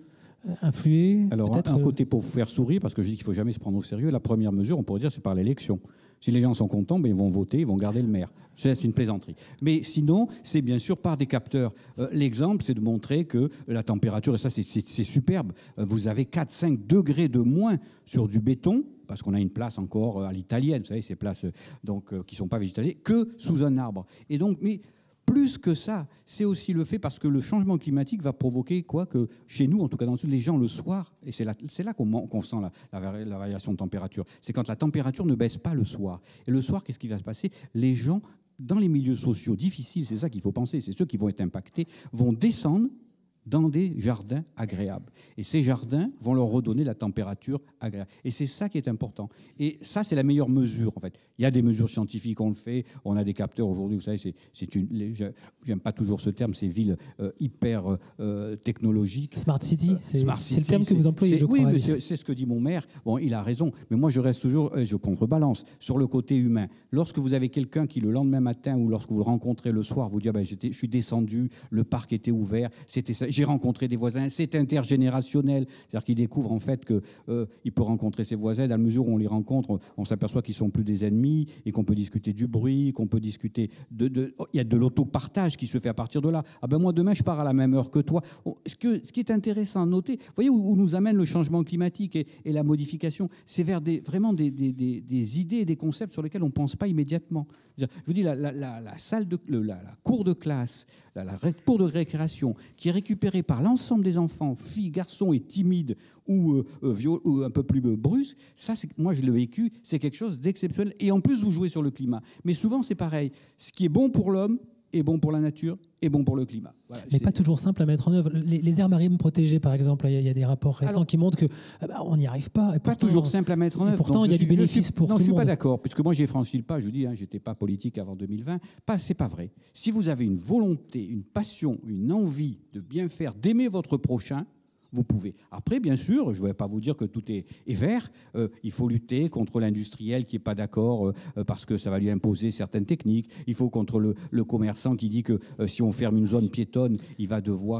Speaker 1: influer.
Speaker 3: Alors, un côté pour vous faire sourire, parce que je dis qu'il ne faut jamais se prendre au sérieux, la première mesure, on pourrait dire, c'est par l'élection. Si les gens sont contents, ben ils vont voter, ils vont garder le maire. C'est une plaisanterie. Mais sinon, c'est bien sûr par des capteurs. L'exemple, c'est de montrer que la température, et ça c'est superbe, vous avez 4-5 degrés de moins sur du béton, parce qu'on a une place encore à l'italienne, vous savez, ces places qui ne sont pas végétalisées, que sous un arbre. Et donc, mais plus que ça, c'est aussi le fait, parce que le changement climatique va provoquer quoi, que chez nous, en tout cas dans le sud, les gens le soir, et c'est là qu'on sent la variation de température, c'est quand la température ne baisse pas le soir. Et le soir, qu'est-ce qui va se passer? Les gens, dans les milieux sociaux difficiles, c'est ça qu'il faut penser, c'est ceux qui vont être impactés, vont descendre dans des jardins agréables. Et ces jardins vont leur redonner la température agréable. Et c'est ça qui est important. Et ça, c'est la meilleure mesure, en fait. Il y a des mesures scientifiques, on le fait. On a des capteurs aujourd'hui, vous savez, j'aime pas toujours ce terme, ces villes hyper technologiques.
Speaker 1: Smart City, c'est le terme que vous employez, je crois.
Speaker 3: Oui, mais c'est ce que dit mon maire. Bon, il a raison. Mais moi, je reste toujours, je contrebalance sur le côté humain. Lorsque vous avez quelqu'un qui, le lendemain matin, ou lorsque vous le rencontrez le soir, vous dit, je suis descendu, le parc était ouvert, c'était ça. J'ai rencontré des voisins, c'est intergénérationnel. C'est-à-dire qu'il découvre en fait qu'il peut rencontrer ses voisins. Dans la mesure où on les rencontre, on s'aperçoit qu'ils ne sont plus des ennemis et qu'on peut discuter du bruit, qu'on peut discuter il y a de l'autopartage qui se fait à partir de là. Ah ben moi, demain, je pars à la même heure que toi. Ce qui est intéressant à noter, vous voyez où nous amène le changement climatique et la modification, c'est vers vraiment des idées et des concepts sur lesquels on ne pense pas immédiatement. Je vous dis, la cour de classe, la cour de récréation, qui est récupérée par l'ensemble des enfants, filles, garçons et timides ou un peu plus brusques, ça, moi je l'ai vécu, c'est quelque chose d'exceptionnel. Et en plus, vous jouez sur le climat. Mais souvent, c'est pareil. Ce qui est bon pour l'homme est bon pour la nature et bon pour le climat. Voilà,
Speaker 1: mais pas toujours simple à mettre en œuvre. Les aires marines protégées, par exemple, il y a des rapports récents qui montrent qu'on n'y arrive pas. Et
Speaker 3: pas toujours simple à mettre en œuvre.
Speaker 1: Pourtant, il y a du bénéfice pour tout le monde.
Speaker 3: Non, je ne suis pas d'accord, puisque moi, j'ai franchi le pas. Je vous dis, je n'étais pas politique avant 2020. C'est pas vrai. Si vous avez une volonté, une passion, une envie de bien faire, d'aimer votre prochain, vous pouvez. Après, bien sûr, je ne vais pas vous dire que tout est vert. Il faut lutter contre l'industriel qui n'est pas d'accord parce que ça va lui imposer certaines techniques. Il faut contre le commerçant qui dit que si on ferme une zone piétonne,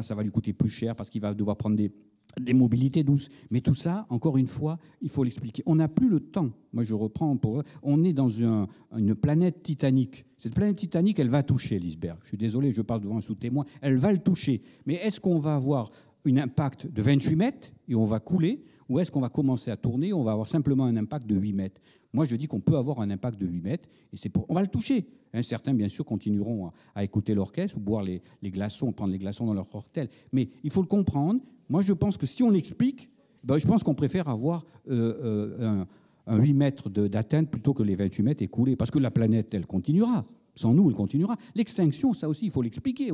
Speaker 3: ça va lui coûter plus cher parce qu'il va devoir prendre des mobilités douces. Mais tout ça, encore une fois, il faut l'expliquer. On n'a plus le temps. Moi, je reprends on est dans une planète titanique. Cette planète titanique, elle va toucher l'iceberg. Je suis désolé, je parle devant un sous-témoin. Elle va le toucher. Mais est-ce qu'on va avoir un impact de 28 mètres et on va couler, ou est-ce qu'on va commencer à tourner et on va avoir simplement un impact de 8 mètres? Moi, je dis qu'on peut avoir un impact de 8 mètres et on va le toucher. Certains, bien sûr, continueront à écouter l'orchestre ou boire les glaçons, prendre les glaçons dans leur cocktail. Mais il faut le comprendre. Moi, je pense que si on l'explique, je pense qu'on préfère avoir un 8 mètres d'atteinte plutôt que les 28 mètres écoulés. Parce que la planète, elle continuera. Sans nous, elle continuera. L'extinction, ça aussi, il faut l'expliquer.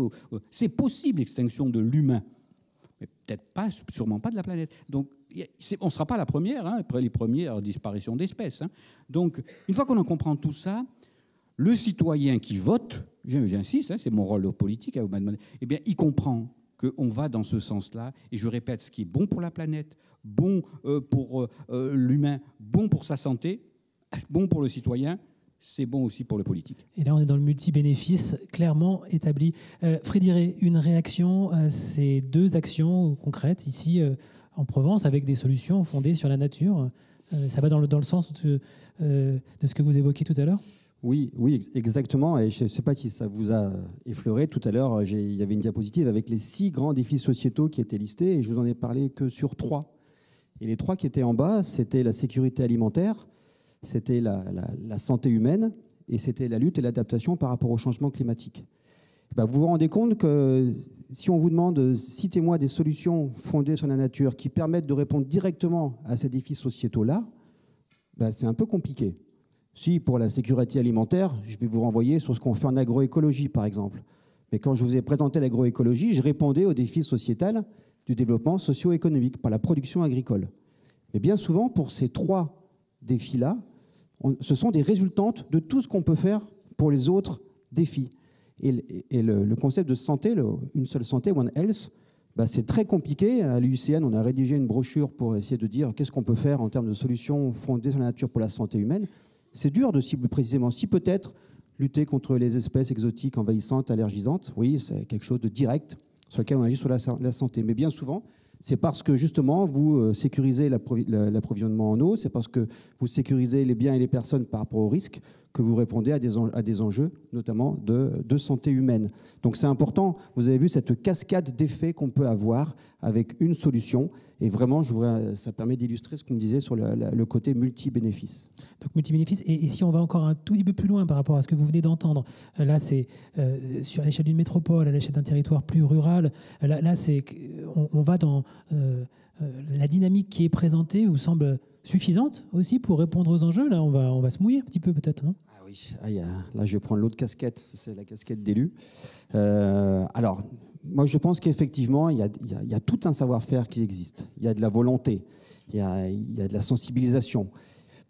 Speaker 3: C'est possible, l'extinction de l'humain. Mais peut-être pas, sûrement pas de la planète. Donc, on ne sera pas la première, après les premières disparitions d'espèces. Donc, une fois qu'on en comprend tout ça, le citoyen qui vote, j'insiste, c'est mon rôle politique, eh bien, il comprend qu'on va dans ce sens-là. Et je répète, ce qui est bon pour la planète, bon pour l'humain, bon pour sa santé, bon pour le citoyen, c'est bon aussi pour le politique.
Speaker 1: Et là, on est dans le multi-bénéfice clairement établi. Frédéric, une réaction à ces deux actions concrètes ici en Provence avec des solutions fondées sur la nature. Ça va dans le sens de ce que vous évoquiez tout à l'heure?
Speaker 4: Oui, exactement. Et je ne sais pas si ça vous a effleuré. Tout à l'heure, il y avait une diapositive avec les 6 grands défis sociétaux qui étaient listés, et je vous en ai parlé que sur 3. Et les 3 qui étaient en bas, c'était la sécurité alimentaire, c'était la santé humaine, et c'était la lutte et l'adaptation par rapport au changement climatique. Ben, vous vous rendez compte que si on vous demande, citez-moi des solutions fondées sur la nature qui permettent de répondre directement à ces défis sociétaux-là, ben, c'est un peu compliqué. Si, pour la sécurité alimentaire, je vais vous renvoyer sur ce qu'on fait en agroécologie, par exemple. Mais quand je vous ai présenté l'agroécologie, je répondais au défi sociétal du développement socio-économique par la production agricole. Mais bien souvent, pour ces 3 défis-là, ce sont des résultantes de tout ce qu'on peut faire pour les autres défis. Et le concept de santé, une seule santé, One Health, bah, c'est très compliqué. À l'UICN, on a rédigé une brochure pour essayer de dire qu'est-ce qu'on peut faire en termes de solutions fondées sur la nature pour la santé humaine. C'est dur de cibler précisément. Si peut-être lutter contre les espèces exotiques envahissantes, allergisantes, oui, c'est quelque chose de direct sur lequel on agit sur la santé. Mais bien souvent, c'est parce que justement, vous sécurisez l'approvisionnement en eau, c'est parce que vous sécurisez les biens et les personnes par rapport aux risques que vous répondez à des enjeux, notamment de santé humaine. Donc c'est important, vous avez vu cette cascade d'effets qu'on peut avoir avec une solution, et vraiment, ça permet d'illustrer ce qu'on me disait sur le côté multi-bénéfices.
Speaker 1: Donc multi-bénéfices, et si on va encore un tout petit peu plus loin par rapport à ce que vous venez d'entendre, là c'est sur l'échelle d'une métropole, à l'échelle d'un territoire plus rural, là c'est, on va dans la dynamique qui est présentée, vous semble suffisante aussi pour répondre aux enjeux. Là, on va se mouiller un petit peu peut-être, non ?
Speaker 4: Ah oui, là je vais prendre l'autre casquette, c'est la casquette d'élu. Alors, moi je pense qu'effectivement, il y a tout un savoir-faire qui existe. Il y a de la volonté, il y a de la sensibilisation.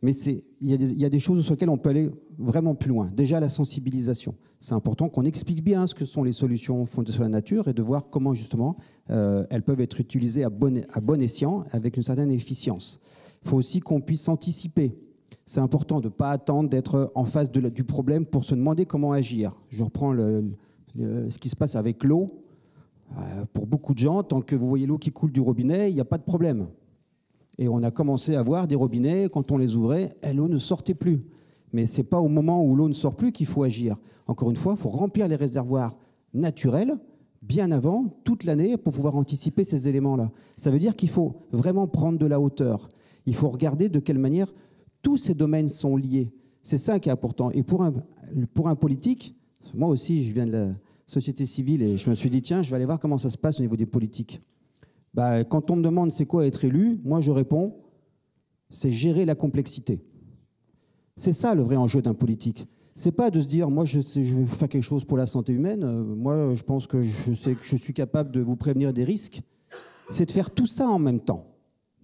Speaker 4: Mais il y a des choses sur lesquelles on peut aller vraiment plus loin. Déjà, la sensibilisation. C'est important qu'on explique bien ce que sont les solutions fondées sur la nature et de voir comment, justement, elles peuvent être utilisées à bon escient, avec une certaine efficience. Il faut aussi qu'on puisse anticiper. C'est important de ne pas attendre d'être en face du problème pour se demander comment agir. Je reprends ce qui se passe avec l'eau. Pour beaucoup de gens, tant que vous voyez l'eau qui coule du robinet, il n'y a pas de problème. Et on a commencé à voir des robinets, quand on les ouvrait, l'eau ne sortait plus. Mais ce n'est pas au moment où l'eau ne sort plus qu'il faut agir. Encore une fois, il faut remplir les réservoirs naturels bien avant, toute l'année, pour pouvoir anticiper ces éléments-là. Ça veut dire qu'il faut vraiment prendre de la hauteur. Il faut regarder de quelle manière tous ces domaines sont liés. C'est ça qui est important. Et pour un politique, moi aussi, je viens de la société civile et je me suis dit, tiens, je vais aller voir comment ça se passe au niveau des politiques. Bah, quand on me demande c'est quoi être élu, moi je réponds, c'est gérer la complexité. C'est ça le vrai enjeu d'un politique. C'est pas de se dire, moi je vais faire quelque chose pour la santé humaine, moi je pense que je sais que je suis capable de vous prévenir des risques. C'est de faire tout ça en même temps.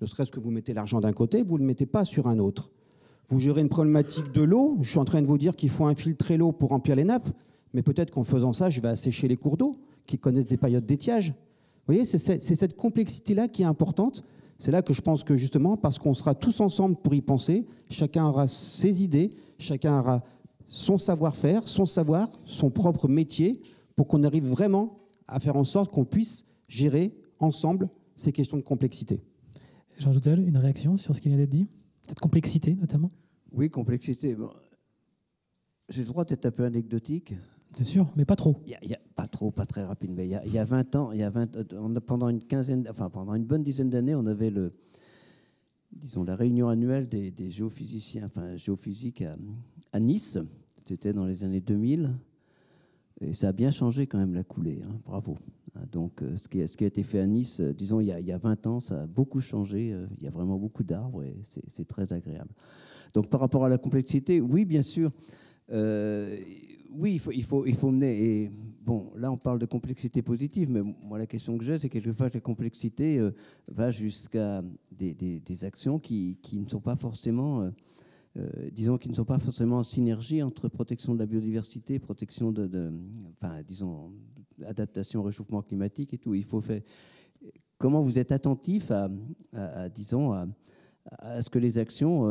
Speaker 4: Ne serait-ce que vous mettez l'argent d'un côté, vous ne le mettez pas sur un autre. Vous gérez une problématique de l'eau, je suis en train de vous dire qu'il faut infiltrer l'eau pour remplir les nappes, mais peut-être qu'en faisant ça, je vais assécher les cours d'eau qui connaissent des périodes d'étiage. Vous voyez, c'est cette complexité-là qui est importante. C'est là que je pense que justement, parce qu'on sera tous ensemble pour y penser, chacun aura ses idées, chacun aura son savoir-faire, son savoir, son propre métier, pour qu'on arrive vraiment à faire en sorte qu'on puisse gérer ensemble ces questions de complexité.
Speaker 1: Jean Jouzel, une réaction sur ce qui vient d'être dit ? Cette complexité, notamment ?
Speaker 5: Oui, complexité. Bon. J'ai le droit d'être un peu anecdotique.
Speaker 1: C'est sûr, mais pas trop.
Speaker 5: Pas trop, pas très rapide. Mais il y a 20 ans, pendant une bonne dizaine d'années, on avait la réunion annuelle des géophysiciens, géophysiques à Nice. C'était dans les années 2000. Et ça a bien changé quand même la coulée. Hein, bravo. Donc, ce qui a été fait à Nice, disons, il y a 20 ans, ça a beaucoup changé. Il y a vraiment beaucoup d'arbres et c'est très agréable. Donc, par rapport à la complexité, oui, bien sûr. Oui, il faut mener. Et bon, là, on parle de complexité positive, mais moi, la question que j'ai, c'est quelquefois que la complexité va jusqu'à des actions qui ne sont pas forcément, qui ne sont pas forcément en synergie entre protection de la biodiversité, protection adaptation au réchauffement climatique et tout. Il faut faire. Comment vous êtes attentif à ce que les actions,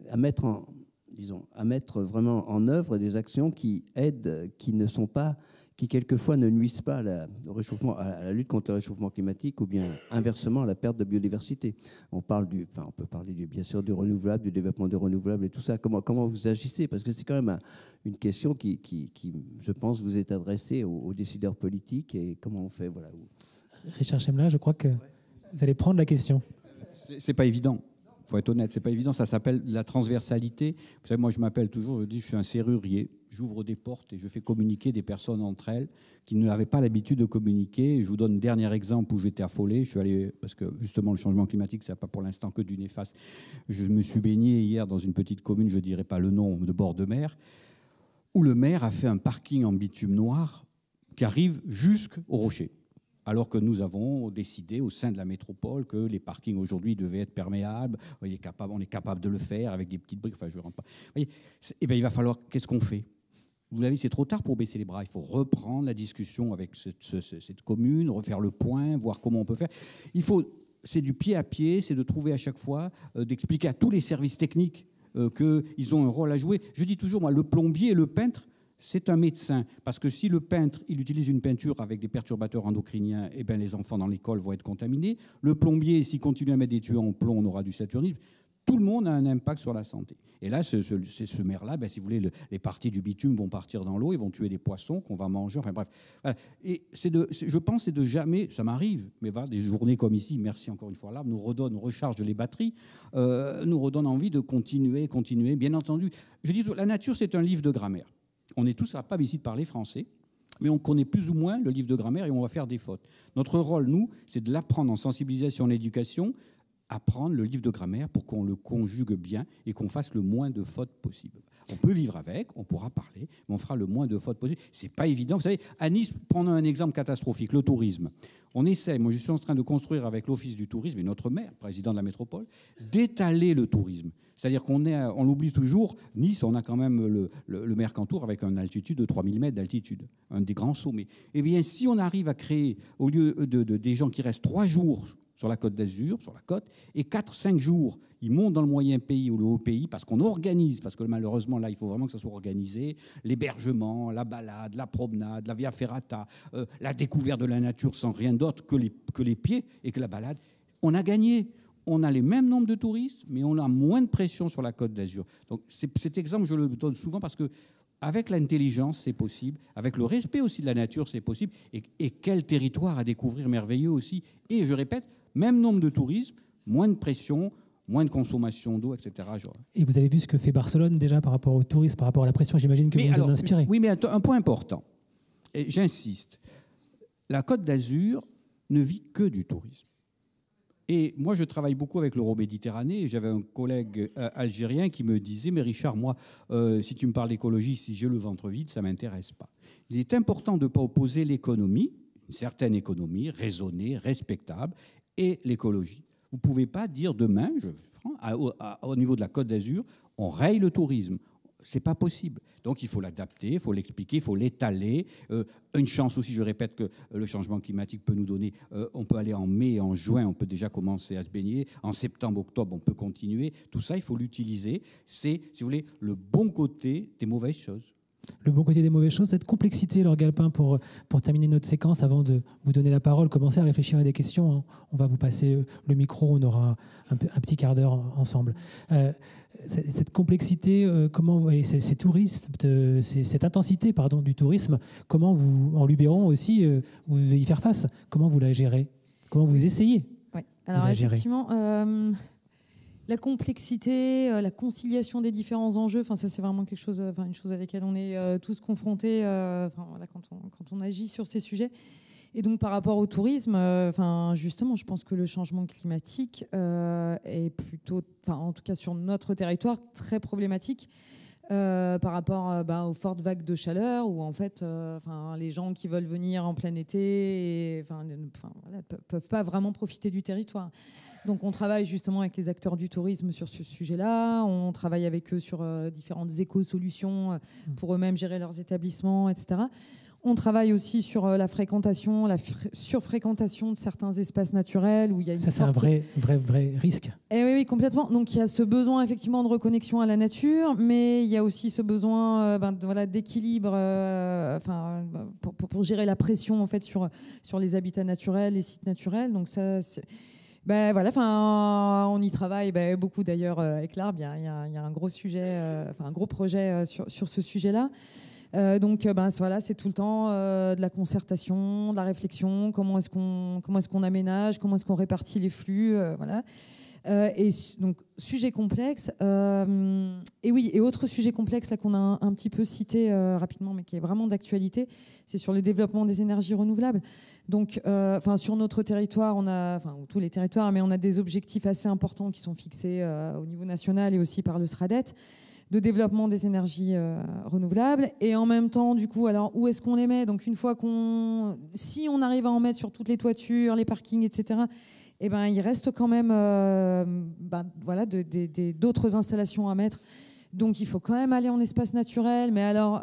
Speaker 5: à mettre vraiment en œuvre des actions qui aident, qui qui quelquefois ne nuisent pas au réchauffement, à la lutte contre le réchauffement climatique ou bien inversement à la perte de biodiversité. On peut parler bien sûr du renouvelable, du développement du renouvelable et tout ça. Comment vous agissez? Parce que c'est quand même une question qui, je pense, vous est adressée aux décideurs politiques et comment on fait. Voilà.
Speaker 1: Richard Chemla, je crois que vous allez prendre la question.
Speaker 3: C'est pas évident. Il faut être honnête, c'est pas évident. Ça s'appelle la transversalité. Vous savez, moi, je m'appelle toujours, je dis, je suis un serrurier. J'ouvre des portes et je fais communiquer des personnes entre elles qui n'avaient pas l'habitude de communiquer. Je vous donne un dernier exemple où j'étais affolé. Je suis allé, parce que justement, le changement climatique, ça n'a pas pour l'instant que du néfaste. Je me suis baigné hier dans une petite commune, je ne dirai pas le nom, de bord de mer, où le maire a fait un parking en bitume noir qui arrive jusqu'au rocher. Alors que nous avons décidé au sein de la métropole que les parkings aujourd'hui devaient être perméables, on est capable de le faire avec des petites briques, enfin je ne rentre pas. Vous voyez, bien, il va falloir, qu'est-ce qu'on fait? Vous l'avez, c'est trop tard pour baisser les bras, il faut reprendre la discussion avec cette commune, refaire le point, voir comment on peut faire. C'est du pied à pied, c'est de trouver à chaque fois, d'expliquer à tous les services techniques qu'ils ont un rôle à jouer. Je dis toujours, moi, le plombier et le peintre, c'est un médecin, parce que si le peintre il utilise une peinture avec des perturbateurs endocriniens, eh bien les enfants dans l'école vont être contaminés. Le plombier, s'il continue à mettre des tuyaux en plomb, on aura du saturnisme. Tout le monde a un impact sur la santé. Et là, ce maire-là, ben, si vous voulez, les parties du bitume vont partir dans l'eau, ils vont tuer des poissons qu'on va manger. Enfin bref. Voilà. Et je pense c'est de jamais, ça m'arrive, mais voilà, des journées comme ici, merci encore une fois, là, nous recharge les batteries, nous redonne envie de continuer. Bien entendu, je dis, la nature, c'est un livre de grammaire. On est tous capables ici de parler français, mais on connaît plus ou moins le livre de grammaire et on va faire des fautes. Notre rôle, nous, c'est de l'apprendre en sensibilisation, en éducation, apprendre le livre de grammaire pour qu'on le conjugue bien et qu'on fasse le moins de fautes possible. On peut vivre avec, on pourra parler, mais on fera le moins de fautes possible. C'est pas évident. Vous savez, à Nice, prenons un exemple catastrophique, le tourisme. On essaie, moi je suis en train de construire avec l'Office du tourisme et notre maire, président de la métropole, d'étaler le tourisme. C'est-à-dire on l'oublie toujours, Nice, on a quand même le Mercantour avec une altitude de 3000 mètres d'altitude, un des grands sommets. Eh bien, si on arrive à créer, au lieu des gens qui restent 3 jours sur la Côte d'Azur, sur la côte, et 4-5 jours, ils montent dans le moyen pays ou le haut pays parce qu'on organise, parce que malheureusement, là, il faut vraiment que ça soit organisé, l'hébergement, la balade, la promenade, la via ferrata, la découverte de la nature sans rien d'autre que les pieds et que la balade. On a gagné. On a les mêmes nombres de touristes, mais on a moins de pression sur la Côte d'Azur. Donc cet exemple, je le donne souvent parce que avec l'intelligence, c'est possible. Avec le respect aussi de la nature, c'est possible. Et quel territoire à découvrir merveilleux aussi. Et je répète, même nombre de touristes, moins de pression, moins de consommation d'eau, etc.
Speaker 1: Et vous avez vu ce que fait Barcelone déjà par rapport au tourisme, par rapport à la pression, j'imagine que vous en inspirez.
Speaker 3: Oui, mais un point important, et j'insiste, la Côte d'Azur ne vit que du tourisme. Et moi, je travaille beaucoup avec l'Euroméditerranée. Et j'avais un collègue algérien qui me disait « Mais Richard, moi, si tu me parles d'écologie, si j'ai le ventre vide, ça ne m'intéresse pas. » Il est important de ne pas opposer l'économie, une certaine économie, raisonnée, respectable, et l'écologie. Vous ne pouvez pas dire demain, au niveau de la Côte d'Azur, on raye le tourisme. Ce n'est pas possible. Donc il faut l'adapter, il faut l'expliquer, il faut l'étaler. Une chance aussi, je répète, que le changement climatique peut nous donner. On peut aller en mai, en juin, on peut déjà commencer à se baigner. En septembre, octobre, on peut continuer. Tout ça, il faut l'utiliser. C'est, si vous voulez, le bon côté des mauvaises choses.
Speaker 1: Le bon côté des mauvaises choses, cette complexité, Laure Galpin, pour terminer notre séquence, avant de vous donner la parole, commencez à réfléchir à des questions. On va vous passer le micro, on aura un petit quart d'heure ensemble. Cette complexité, et ces touristes, cette intensité du tourisme, comment vous, en Luberon aussi, vous devez y faire face? Comment vous la gérez? Comment vous essayez
Speaker 2: de la gérer? Effectivement, la complexité, la conciliation des différents enjeux, ça c'est vraiment quelque chose, une chose à laquelle on est tous confrontés quand on agit sur ces sujets. Et donc par rapport au tourisme, justement, je pense que le changement climatique est plutôt, en tout cas sur notre territoire, très problématique par rapport aux fortes vagues de chaleur, où en fait, les gens qui veulent venir en plein été ne peuvent pas vraiment profiter du territoire. Donc on travaille justement avec les acteurs du tourisme sur ce sujet-là, on travaille avec eux sur différentes éco-solutions pour eux-mêmes gérer leurs établissements, etc. On travaille aussi sur la fréquentation, la surfréquentation de certains espaces naturels où il y a une
Speaker 1: Ça, c'est un vrai risque.
Speaker 2: Et oui, complètement. Donc il y a ce besoin effectivement de reconnexion à la nature, mais il y a aussi ce besoin d'équilibre, pour gérer la pression en fait sur les habitats naturels, les sites naturels. Donc ça, on y travaille beaucoup d'ailleurs avec l'Arbre. Il y a un gros sujet, un gros projet sur ce sujet-là. C'est tout le temps de la concertation, de la réflexion, comment est-ce qu'on aménage, comment est-ce qu'on répartit les flux, donc sujet complexe et autre sujet complexe là qu'on a un petit peu cité rapidement mais qui est vraiment d'actualité, c'est sur le développement des énergies renouvelables. Donc sur notre territoire, tous les territoires, mais on a des objectifs assez importants qui sont fixés au niveau national et aussi par le SRADET de développement des énergies renouvelables. Et en même temps, du coup, alors où est-ce qu'on les met? Donc une fois si on arrive à en mettre sur toutes les toitures, les parkings, etc., il reste quand même d'autres installations à mettre. Donc il faut quand même aller en espace naturel. Mais alors,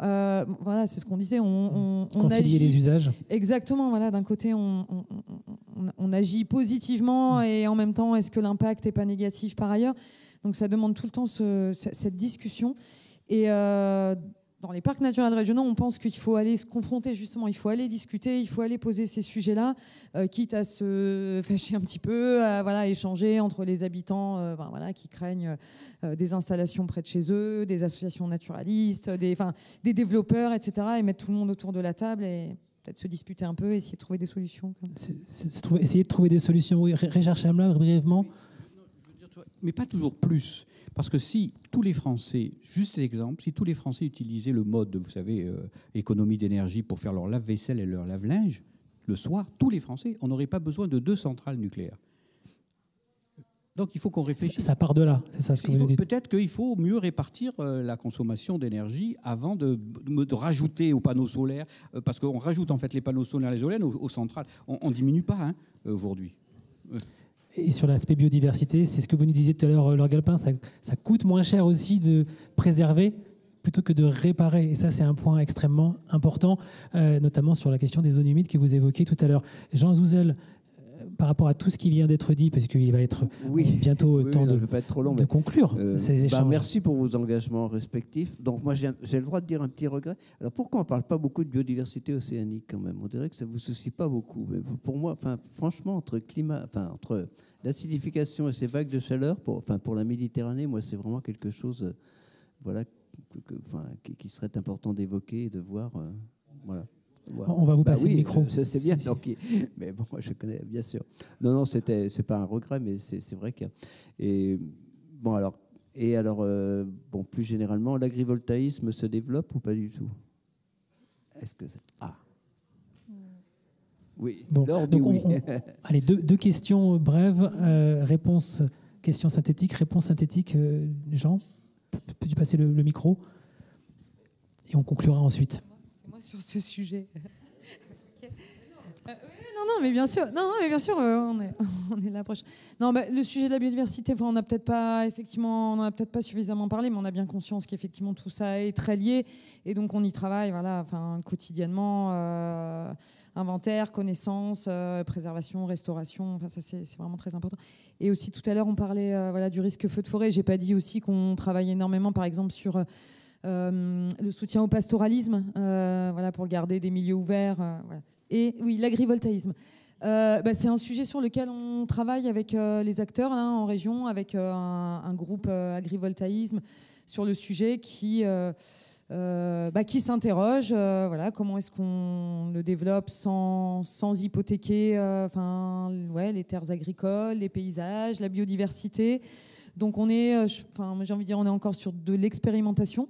Speaker 2: c'est ce qu'on disait. On
Speaker 1: concilier
Speaker 2: agit,
Speaker 1: les usages.
Speaker 2: Exactement. Voilà, d'un côté, on agit positivement et en même temps, est-ce que l'impact n'est pas négatif par ailleurs? Donc ça demande tout le temps cette discussion. Et dans les parcs naturels régionaux, on pense qu'il faut aller se confronter justement, il faut aller discuter, il faut aller poser ces sujets-là, quitte à se fâcher un petit peu, à échanger entre les habitants qui craignent des installations près de chez eux, des associations naturalistes, des développeurs, etc. et mettre tout le monde autour de la table et peut-être se disputer un peu, essayer de trouver des solutions.
Speaker 1: Essayer de trouver des solutions. Oui, Richard Chamelin, brièvement.
Speaker 3: Mais pas toujours plus. Parce que si tous les Français, juste l'exemple, si tous les Français utilisaient le mode, vous savez, économie d'énergie pour faire leur lave-vaisselle et leur lave-linge, le soir, tous les Français, on n'aurait pas besoin de 2 centrales nucléaires. Donc il faut qu'on réfléchisse.
Speaker 1: Ça part de là, c'est ça ce que vous dites.
Speaker 3: Peut-être qu'il faut mieux répartir la consommation d'énergie avant de rajouter aux panneaux solaires, parce qu'on rajoute en fait les panneaux solaires, les éoliennes aux centrales. On ne diminue pas aujourd'hui.
Speaker 1: Et sur l'aspect biodiversité, c'est ce que vous nous disiez tout à l'heure, Laure Galpin, ça coûte moins cher aussi de préserver plutôt que de réparer. Et ça, c'est un point extrêmement important, notamment sur la question des zones humides que vous évoquiez tout à l'heure. Jean Zouzel, par rapport à tout ce qui vient d'être dit, parce qu'il va être bientôt temps de conclure ces échanges.
Speaker 5: Merci pour vos engagements respectifs. Donc moi, j'ai le droit de dire un petit regret. Alors pourquoi on ne parle pas beaucoup de biodiversité océanique quand même? On dirait que ça ne vous soucie pas beaucoup. Mais pour moi, franchement, entre l'acidification et ces vagues de chaleur, pour la Méditerranée, moi, c'est vraiment quelque chose qui serait important d'évoquer et de voir.
Speaker 1: On va vous passer le micro.
Speaker 5: Ça, c'est bien. Mais bon, moi, je connais, bien sûr. Non, c'est pas un regret, mais c'est vrai qu'il y a. Plus généralement, l'agrivoltaïsme se développe ou pas du tout? Est-ce que c'est... Oui.
Speaker 1: Bon, donc oui. Allez, deux questions brèves. Question synthétique, réponse synthétique. Jean, peux-tu passer le micro? Et on conclura ensuite.
Speaker 2: Sur ce sujet. Mais bien sûr, on est là proche. Le sujet de la biodiversité, on n'a peut-être pas suffisamment parlé, mais on a bien conscience qu'effectivement tout ça est très lié, et donc on y travaille, quotidiennement, inventaire, connaissance, préservation, restauration. Ça c'est vraiment très important. Et aussi tout à l'heure on parlait du risque feu de forêt. J'ai pas dit aussi qu'on travaille énormément, par exemple sur le soutien au pastoralisme, pour garder des milieux ouverts. Et oui, l'agrivoltaïsme. C'est un sujet sur lequel on travaille avec les acteurs en région, avec un groupe agrivoltaïsme sur le sujet qui s'interroge. Comment est-ce qu'on le développe sans hypothéquer les terres agricoles, les paysages, la biodiversité. Donc on est, j'ai envie de dire, on est encore sur de l'expérimentation.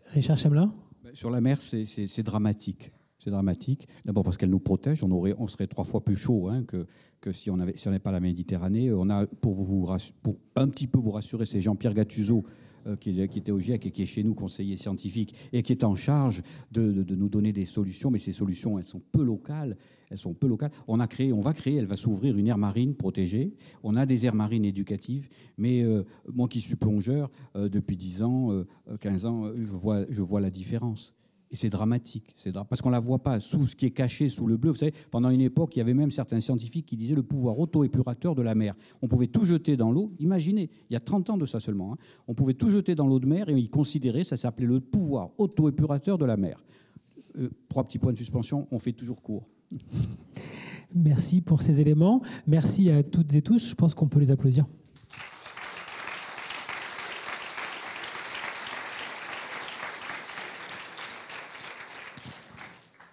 Speaker 1: Richard Chamelin.
Speaker 3: Sur la mer, c'est dramatique. C'est dramatique. D'abord parce qu'elle nous protège. On serait 3 fois plus chaud que si on n'avait pas la Méditerranée. On a, pour un petit peu vous rassurer, c'est Jean-Pierre Gattuso, qui était au GIEC et qui est chez nous conseiller scientifique et qui est en charge de nous donner des solutions. Mais ces solutions, elles sont peu locales. On va créer, elle va s'ouvrir une aire marine protégée. On a des aires marines éducatives. Mais moi qui suis plongeur, depuis 10 ans, 15 ans, je vois la différence. Et c'est dramatique, parce qu'on ne la voit pas sous ce qui est caché sous le bleu. Vous savez, pendant une époque, il y avait même certains scientifiques qui disaient le pouvoir auto-épurateur de la mer. On pouvait tout jeter dans l'eau. Imaginez, il y a 30 ans de ça seulement. On pouvait tout jeter dans l'eau de mer et ils considéraient, ça s'appelait le pouvoir auto-épurateur de la mer. 3 petits points de suspension, on fait toujours court.
Speaker 1: Merci pour ces éléments. Merci à toutes et tous. Je pense qu'on peut les applaudir.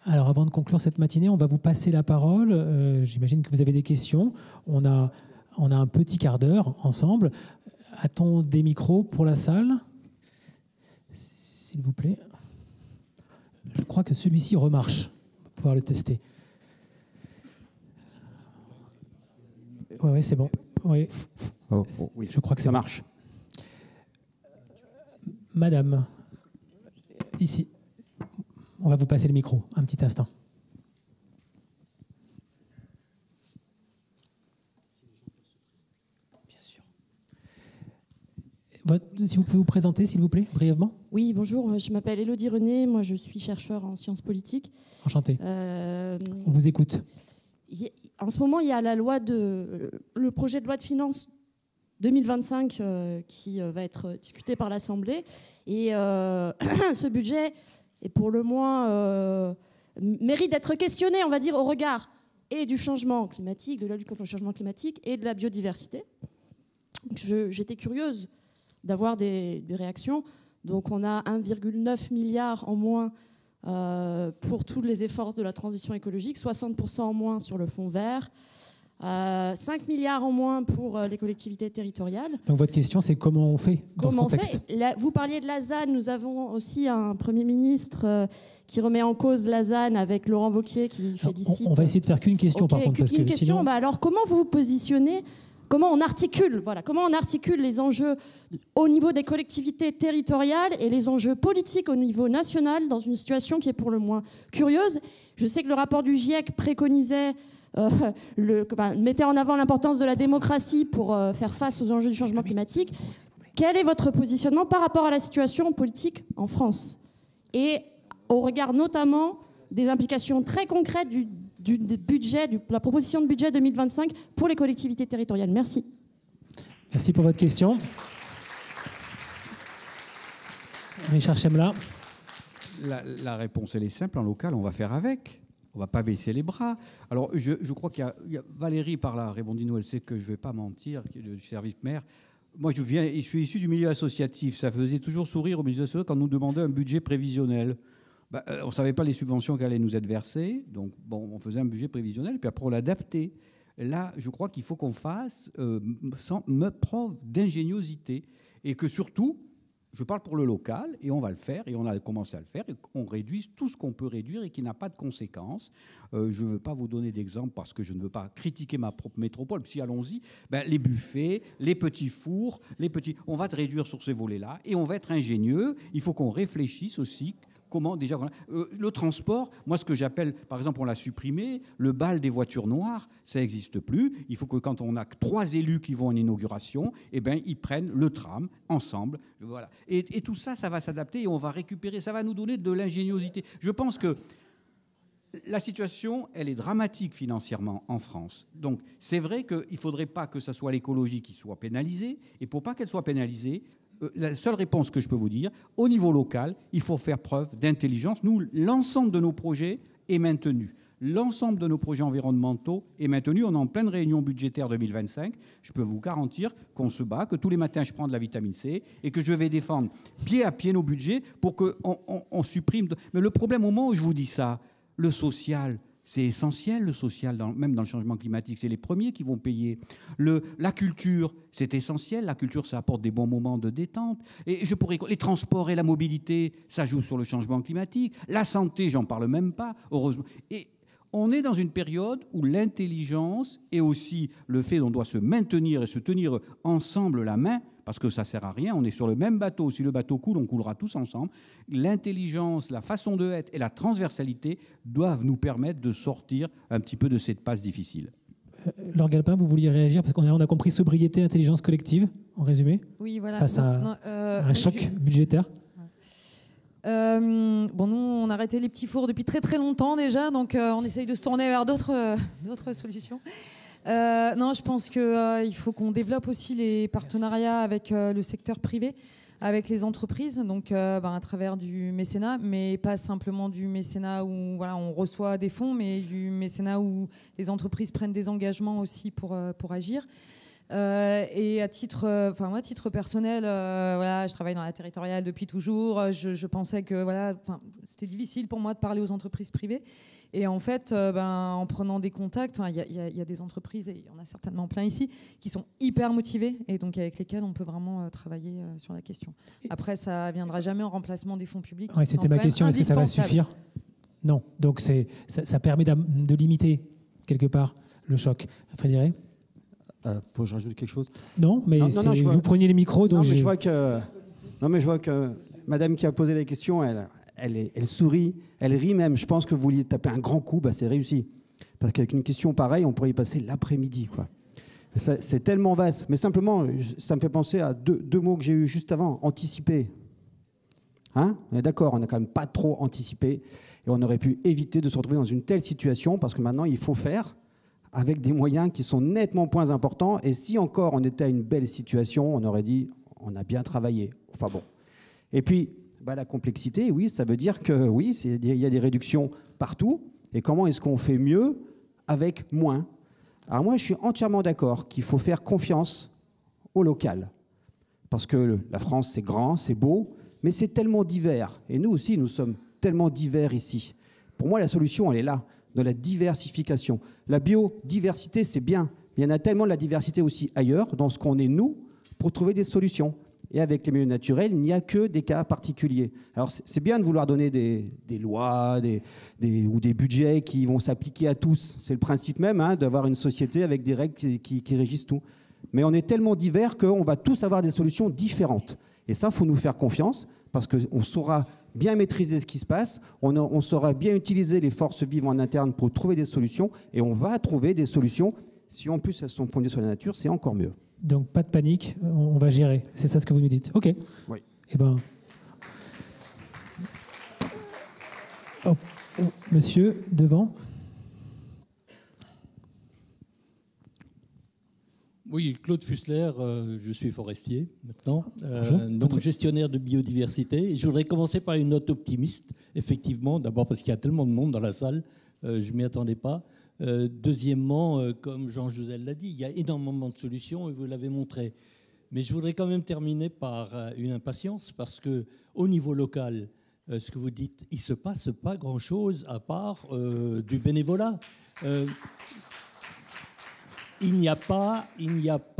Speaker 1: Alors, avant de conclure cette matinée, on va vous passer la parole. J'imagine que vous avez des questions. On a un petit quart d'heure ensemble. A-t-on des micros pour la salle ? S'il vous plaît. Je crois que celui-ci remarche. On va pouvoir le tester. Oui, c'est bon. Oui.
Speaker 4: Oui.
Speaker 1: Je crois que
Speaker 4: ça marche.
Speaker 1: Madame, ici. On va vous passer le micro, un petit instant. Bien sûr. Si vous pouvez vous présenter, s'il vous plaît, brièvement.
Speaker 6: Oui, bonjour, je m'appelle Élodie René, moi je suis chercheur en sciences politiques.
Speaker 1: Enchanté. On vous écoute.
Speaker 6: En ce moment, il y a le projet de loi de finances 2025 qui va être discuté par l'Assemblée. Et ce budget est pour le moins mérite d'être questionné, on va dire, au regard et du changement climatique, de la lutte contre le changement climatique et de la biodiversité. J'étais curieuse d'avoir des réactions. Donc on a 1,9 milliard en moins pour tous les efforts de la transition écologique, 60% en moins sur le fonds vert, 5 milliards en moins pour les collectivités territoriales.
Speaker 1: Donc votre question, c'est comment on fait dans ce contexte ?
Speaker 6: Vous parliez de la ZAN, nous avons aussi un Premier ministre qui remet en cause la ZAN avec Laurent Wauquiez qui fait d'ici...
Speaker 1: On va essayer de faire qu'une question par contre.
Speaker 6: Une question, sinon... alors comment vous vous positionnez ? Comment on articule les enjeux au niveau des collectivités territoriales et les enjeux politiques au niveau national dans une situation qui est pour le moins curieuse ? Je sais que le rapport du GIEC préconisait, mettait en avant l'importance de la démocratie pour faire face aux enjeux du changement climatique. Quel est votre positionnement par rapport à la situation politique en France ? Et au regard notamment des implications très concrètes du budget, de la proposition de budget 2025 pour les collectivités territoriales. Merci.
Speaker 1: Merci pour votre question. Richard Chemla.
Speaker 3: La réponse, elle est simple. En local, on va faire avec. On ne va pas baisser les bras. Alors, je crois qu'il y a Valérie par là, répondit-nous, elle sait que je ne vais pas mentir, du service maire. Moi, je suis issu du milieu associatif. Ça faisait toujours sourire au milieu associatif quand on nous demandait un budget prévisionnel. On ne savait pas les subventions qui allaient nous être versées. Donc, on faisait un budget prévisionnel, puis après, on l'adaptait. Là, je crois qu'il faut qu'on fasse sans preuve d'ingéniosité. Et que surtout, je parle pour le local, et on va le faire, et on a commencé à le faire, et qu'on réduise tout ce qu'on peut réduire et qui n'a pas de conséquences. Je ne veux pas vous donner d'exemple parce que je ne veux pas critiquer ma propre métropole. Si, allons-y, les buffets, les petits fours, on va te réduire sur ces volets-là, et on va être ingénieux. Il faut qu'on réfléchisse aussi. Comment déjà le transport, moi ce que j'appelle, par exemple, on l'a supprimé, le bal des voitures noires, ça n'existe plus. Il faut que quand on a 3 élus qui vont en inauguration, ils prennent le tram ensemble. Voilà. Et tout ça, ça va s'adapter et on va récupérer, ça va nous donner de l'ingéniosité. Je pense que la situation, elle est dramatique financièrement en France. Donc c'est vrai qu'il ne faudrait pas que ce soit l'écologie qui soit pénalisée. Et pour pas qu'elle soit pénalisée, la seule réponse que je peux vous dire, au niveau local, il faut faire preuve d'intelligence. Nous, l'ensemble de nos projets est maintenu. L'ensemble de nos projets environnementaux est maintenu. On est en pleine réunion budgétaire 2025. Je peux vous garantir qu'on se bat, que tous les matins, je prends de la vitamine C et que je vais défendre pied à pied nos budgets pour qu'on supprime... Mais le problème, au moment où je vous dis ça, le social... C'est essentiel, le social, même dans le changement climatique. C'est les premiers qui vont payer. La culture, c'est essentiel. La culture, ça apporte des bons moments de détente. Et les transports et la mobilité, ça joue sur le changement climatique. La santé, j'en parle même pas, heureusement. Et On est dans une période où l'intelligence et aussi le fait qu'on doit se maintenir et se tenir ensemble la main, parce que ça ne sert à rien, on est sur le même bateau, si le bateau coule, on coulera tous ensemble. L'intelligence, la façon de être et la transversalité doivent nous permettre de sortir un petit peu de cette passe difficile.
Speaker 1: Laure Galpin, vous vouliez réagir parce qu'on a compris sobriété, intelligence collective, en résumé,
Speaker 2: Oui, voilà.
Speaker 1: face à un choc budgétaire.
Speaker 2: Bon, nous, on a arrêté les petits fours depuis très très longtemps déjà, donc on essaye de se tourner vers d'autres solutions. Non, je pense qu'il faut qu'on développe aussi les partenariats avec le secteur privé, avec les entreprises, donc à travers du mécénat, mais pas simplement du mécénat où voilà, on reçoit des fonds, mais du mécénat où les entreprises prennent des engagements aussi pour agir. Et à titre personnel, voilà, je travaille dans la territoriale depuis toujours. Je pensais que voilà, c'était difficile pour moi de parler aux entreprises privées. Et en fait, en prenant des contacts, il y a des entreprises, et il y en a certainement plein ici, qui sont hyper motivées et donc avec lesquelles on peut vraiment travailler sur la question. Après, ça ne viendra jamais en remplacement des fonds publics.
Speaker 1: Ouais, c'était ma question, est-ce que ça va suffire ? Non. Donc ça permet de limiter quelque part le choc. Frédéric ?
Speaker 4: Faut que je rajoute quelque chose?
Speaker 1: Non, mais vous preniez les micros. Donc
Speaker 4: je vois que madame qui a posé la question, elle sourit, elle rit même. Je pense que vous vouliez taper un grand coup, c'est réussi. Parce qu'avec une question pareille, on pourrait y passer l'après-midi, quoi. C'est tellement vaste. Mais simplement, ça me fait penser à deux mots que j'ai eus juste avant. Anticiper. Hein? On est d'accord, on n'a quand même pas trop anticipé. Et on aurait pu éviter de se retrouver dans une telle situation, parce que maintenant, il faut faire avec des moyens qui sont nettement moins importants. Et si encore on était à une belle situation, on aurait dit on a bien travaillé. Enfin bon. Et puis, la complexité, oui, ça veut dire que oui, il y a des réductions partout. Et comment est-ce qu'on fait mieux avec moins? Alors moi, je suis entièrement d'accord qu'il faut faire confiance au local. Parce que la France, c'est grand, c'est beau, mais c'est tellement divers. Et nous aussi, nous sommes tellement divers ici. Pour moi, la solution, elle est là, dans la diversification. La biodiversité, c'est bien. Il y en a tellement de la diversité aussi ailleurs, dans ce qu'on est nous, pour trouver des solutions. Et avec les milieux naturels, il n'y a que des cas particuliers. Alors, c'est bien de vouloir donner des lois ou des budgets qui vont s'appliquer à tous. C'est le principe même d'avoir une société avec des règles qui régissent tout. Mais on est tellement divers qu'on va tous avoir des solutions différentes. Et ça, il faut nous faire confiance, parce qu'on saura bien maîtriser ce qui se passe, on saura bien utiliser les forces vives en interne pour trouver des solutions, et on va trouver des solutions. Si en plus elles sont fondées sur la nature, c'est encore mieux.
Speaker 1: Donc pas de panique, on va gérer. C'est ça ce que vous nous dites. Ok.
Speaker 4: Oui.
Speaker 1: Eh ben, monsieur, devant.
Speaker 7: Oui, Claude Fussler, je suis forestier maintenant,
Speaker 1: donc
Speaker 7: gestionnaire de biodiversité. Je voudrais commencer par une note optimiste, effectivement, d'abord parce qu'il y a tellement de monde dans la salle, je ne m'y attendais pas. Deuxièmement, comme Jean Jouzel l'a dit, il y a énormément de solutions et vous l'avez montré. Mais je voudrais quand même terminer par une impatience, parce qu'au niveau local, ce que vous dites, il ne se passe pas grand-chose à part du bénévolat. Il n'y a pas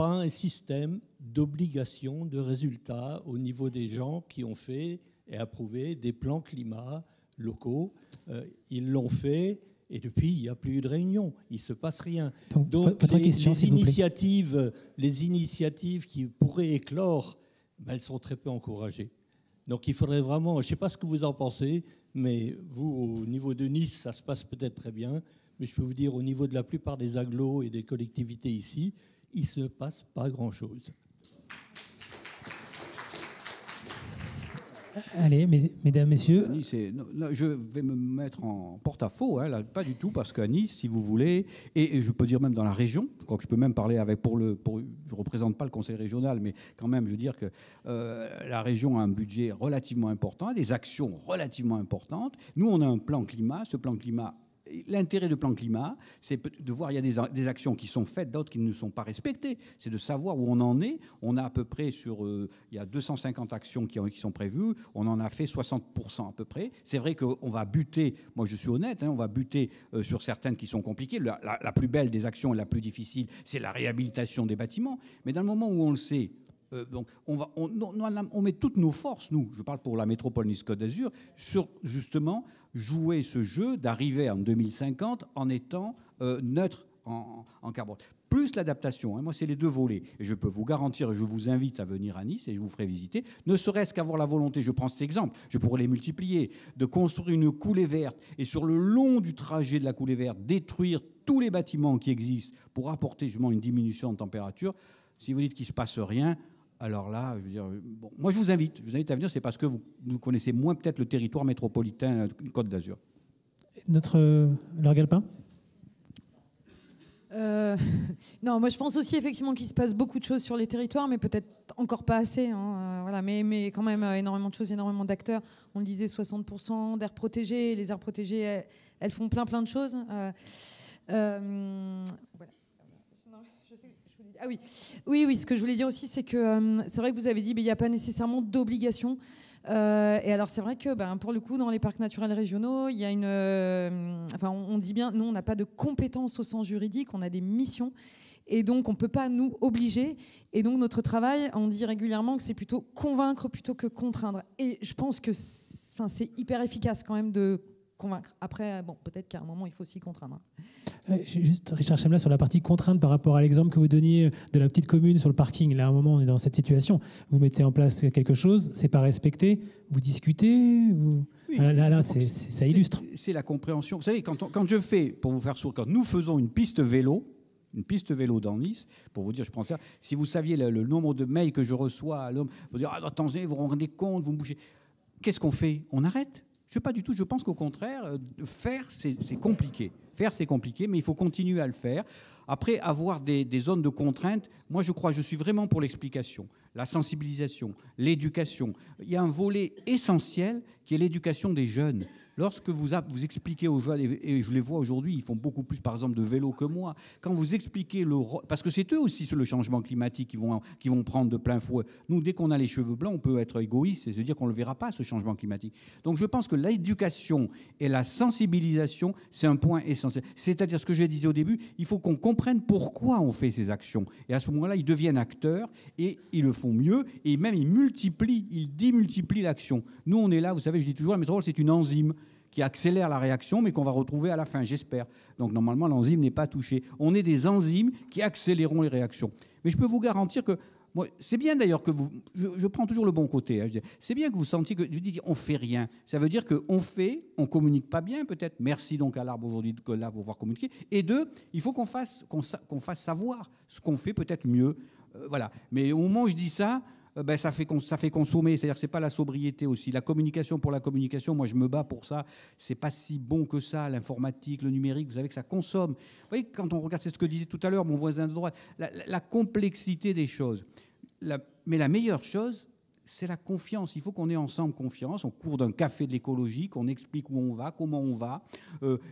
Speaker 7: un système d'obligation de résultats au niveau des gens qui ont fait et approuvé des plans climat locaux. Ils l'ont fait et depuis, il n'y a plus eu de réunion. Il ne se passe rien. Donc les initiatives qui pourraient éclore, elles sont très peu encouragées. Donc il faudrait vraiment, je ne sais pas ce que vous en pensez, mais vous, au niveau de Nice, ça se passe peut-être très bien. Mais je peux vous dire, au niveau de la plupart des agglos et des collectivités ici, il ne se passe pas grand-chose.
Speaker 1: Allez, mesdames, messieurs.
Speaker 3: Nice, je vais me mettre en porte-à-faux, là, pas du tout, parce qu'à Nice, si vous voulez, et je peux dire même dans la région, je peux même parler avec, je ne représente pas le conseil régional, mais quand même, je veux dire que la région a un budget relativement important, des actions relativement importantes. Nous, on a un plan climat, ce plan climat. L'intérêt du plan climat, c'est de voir, il y a des actions qui sont faites, d'autres qui ne sont pas respectées. C'est de savoir où on en est. On a à peu près il y a 250 actions qui sont prévues. On en a fait 60% à peu près. C'est vrai qu'on va buter, moi je suis honnête, on va buter sur certaines qui sont compliquées. La plus belle des actions et la plus difficile, c'est la réhabilitation des bâtiments. Mais dans le moment où on le sait, Donc on met toutes nos forces, nous, je parle pour la métropole Nice-Côte d'Azur, sur justement jouer ce jeu d'arriver en 2050 en étant neutre en carbone. Plus l'adaptation, hein, moi c'est les deux volets. Et je peux vous garantir, et je vous invite à venir à Nice et je vous ferai visiter, ne serait-ce qu'avoir la volonté, je prends cet exemple, je pourrais les multiplier, de construire une coulée verte et sur le long du trajet de la coulée verte, détruire tous les bâtiments qui existent pour apporter justement une diminution de température. Si vous dites qu'il ne se passe rien, alors là, je veux dire, bon, moi je vous invite à venir, c'est parce que vous connaissez moins peut-être le territoire métropolitain Côte d'Azur.
Speaker 1: Laure Galpin.
Speaker 2: Non, moi je pense aussi effectivement qu'il se passe beaucoup de choses sur les territoires, mais peut-être encore pas assez. Voilà, mais quand même énormément de choses, énormément d'acteurs. On le disait, 60% d'aires protégées. Les aires protégées, elles font plein de choses. Voilà. Ah oui. Ce que je voulais dire aussi, c'est que c'est vrai que vous avez dit, il n'y a pas nécessairement d'obligation. Et alors c'est vrai que pour le coup dans les parcs naturels régionaux il y a on dit bien nous on n'a pas de compétences au sens juridique, on a des missions et donc on ne peut pas nous obliger et donc notre travail on dit régulièrement que c'est plutôt convaincre plutôt que contraindre et je pense que c'est hyper efficace quand même de convaincre. Après, peut-être qu'à un moment, il faut aussi contraindre.
Speaker 1: Juste, Richard Chemla, sur la partie contrainte par rapport à l'exemple que vous donniez de la petite commune sur le parking. Là, à un moment, on est dans cette situation. Vous mettez en place quelque chose, c'est pas respecté, vous discutez, vous... Oui, ça illustre.
Speaker 3: C'est la compréhension. Vous savez, quand je fais, pour vous faire sourire, quand nous faisons une piste vélo dans Nice, pour vous dire, je prends ça, si vous saviez le nombre de mails que je reçois à l'homme, vous dire, attendez, vous vous rendez compte, vous me bougez. Qu'est-ce qu'on fait? On arrête? Pas du tout. Je pense qu'au contraire, faire, c'est compliqué. Faire, c'est compliqué, mais il faut continuer à le faire. Après, avoir des zones de contrainte, moi, je suis vraiment pour l'explication, la sensibilisation, l'éducation. Il y a un volet essentiel qui est l'éducation des jeunes. Lorsque vous expliquez aux jeunes, et je les vois aujourd'hui, ils font beaucoup plus, par exemple, de vélo que moi. Quand vous expliquez parce que c'est eux aussi sur le changement climatique qui vont prendre de plein fouet. Nous, dès qu'on a les cheveux blancs, on peut être égoïste et se dire qu'on ne le verra pas, ce changement climatique. Donc, je pense que l'éducation et la sensibilisation, c'est un point essentiel. C'est-à-dire ce que je disais au début, il faut qu'on comprenne pourquoi on fait ces actions. Et à ce moment-là, ils deviennent acteurs et ils le font mieux. Et même, ils démultiplient l'action. Nous, on est là, vous savez, je dis toujours, la métropole, c'est une enzyme qui accélère la réaction, mais qu'on va retrouver à la fin, j'espère. Donc normalement, l'enzyme n'est pas touchée. On est des enzymes qui accélérons les réactions. Mais je peux vous garantir que, c'est bien d'ailleurs que vous... Je prends toujours le bon côté. Hein, c'est bien que vous sentiez que... Je dis, on ne fait rien. Ça veut dire qu'on ne communique pas bien, peut-être. Merci donc à l'Arbre aujourd'hui de là pour pouvoir communiquer. Et deux, il faut qu'on fasse savoir ce qu'on fait peut-être mieux. Voilà. Mais au moment où je dis ça... ça fait consommer, c'est-à-dire que ce n'est pas la sobriété aussi. La communication pour la communication, moi je me bats pour ça, ce n'est pas si bon que ça, l'informatique, le numérique, vous savez que ça consomme. Vous voyez, quand on regarde, c'est ce que disait tout à l'heure mon voisin de droite, la complexité des choses. Mais la meilleure chose, c'est la confiance. Il faut qu'on ait ensemble confiance, au cours d'un café de l'écologie, qu'on explique où on va, comment on va,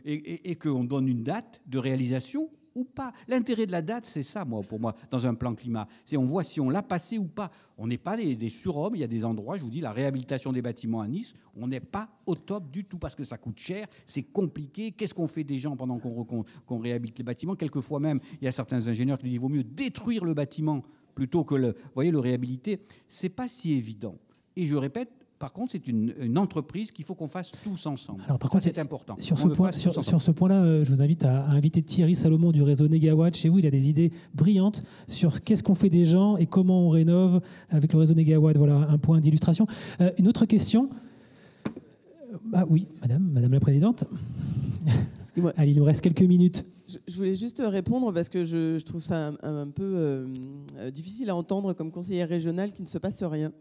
Speaker 3: et qu'on donne une date de réalisation ou pas. L'intérêt de la date, c'est ça, pour moi, dans un plan climat. C'est on voit si on l'a passé ou pas. On n'est pas des surhommes. Il y a des endroits, je vous dis, la réhabilitation des bâtiments à Nice, on n'est pas au top du tout parce que ça coûte cher, c'est compliqué. Qu'est-ce qu'on fait des gens pendant qu'on réhabilite les bâtiments? Quelquefois même, il y a certains ingénieurs qui disent qu'il vaut mieux détruire le bâtiment plutôt que le réhabiliter. C'est pas si évident. Et je répète, par contre, c'est une entreprise qu'il faut qu'on fasse tous ensemble.
Speaker 1: Alors, par contre,
Speaker 3: c'est important.
Speaker 1: Sur ce point-là, je vous invite à inviter Thierry Salomon du réseau Négawatt. Chez vous, il a des idées brillantes sur qu'est-ce qu'on fait des gens et comment on rénove avec le réseau Négawatt. Voilà un point d'illustration. Une autre question. Oui, madame la présidente. Allez, il nous reste quelques minutes.
Speaker 8: Je voulais juste répondre parce que je trouve ça un peu difficile à entendre comme conseillère régionale qu'il ne se passe rien.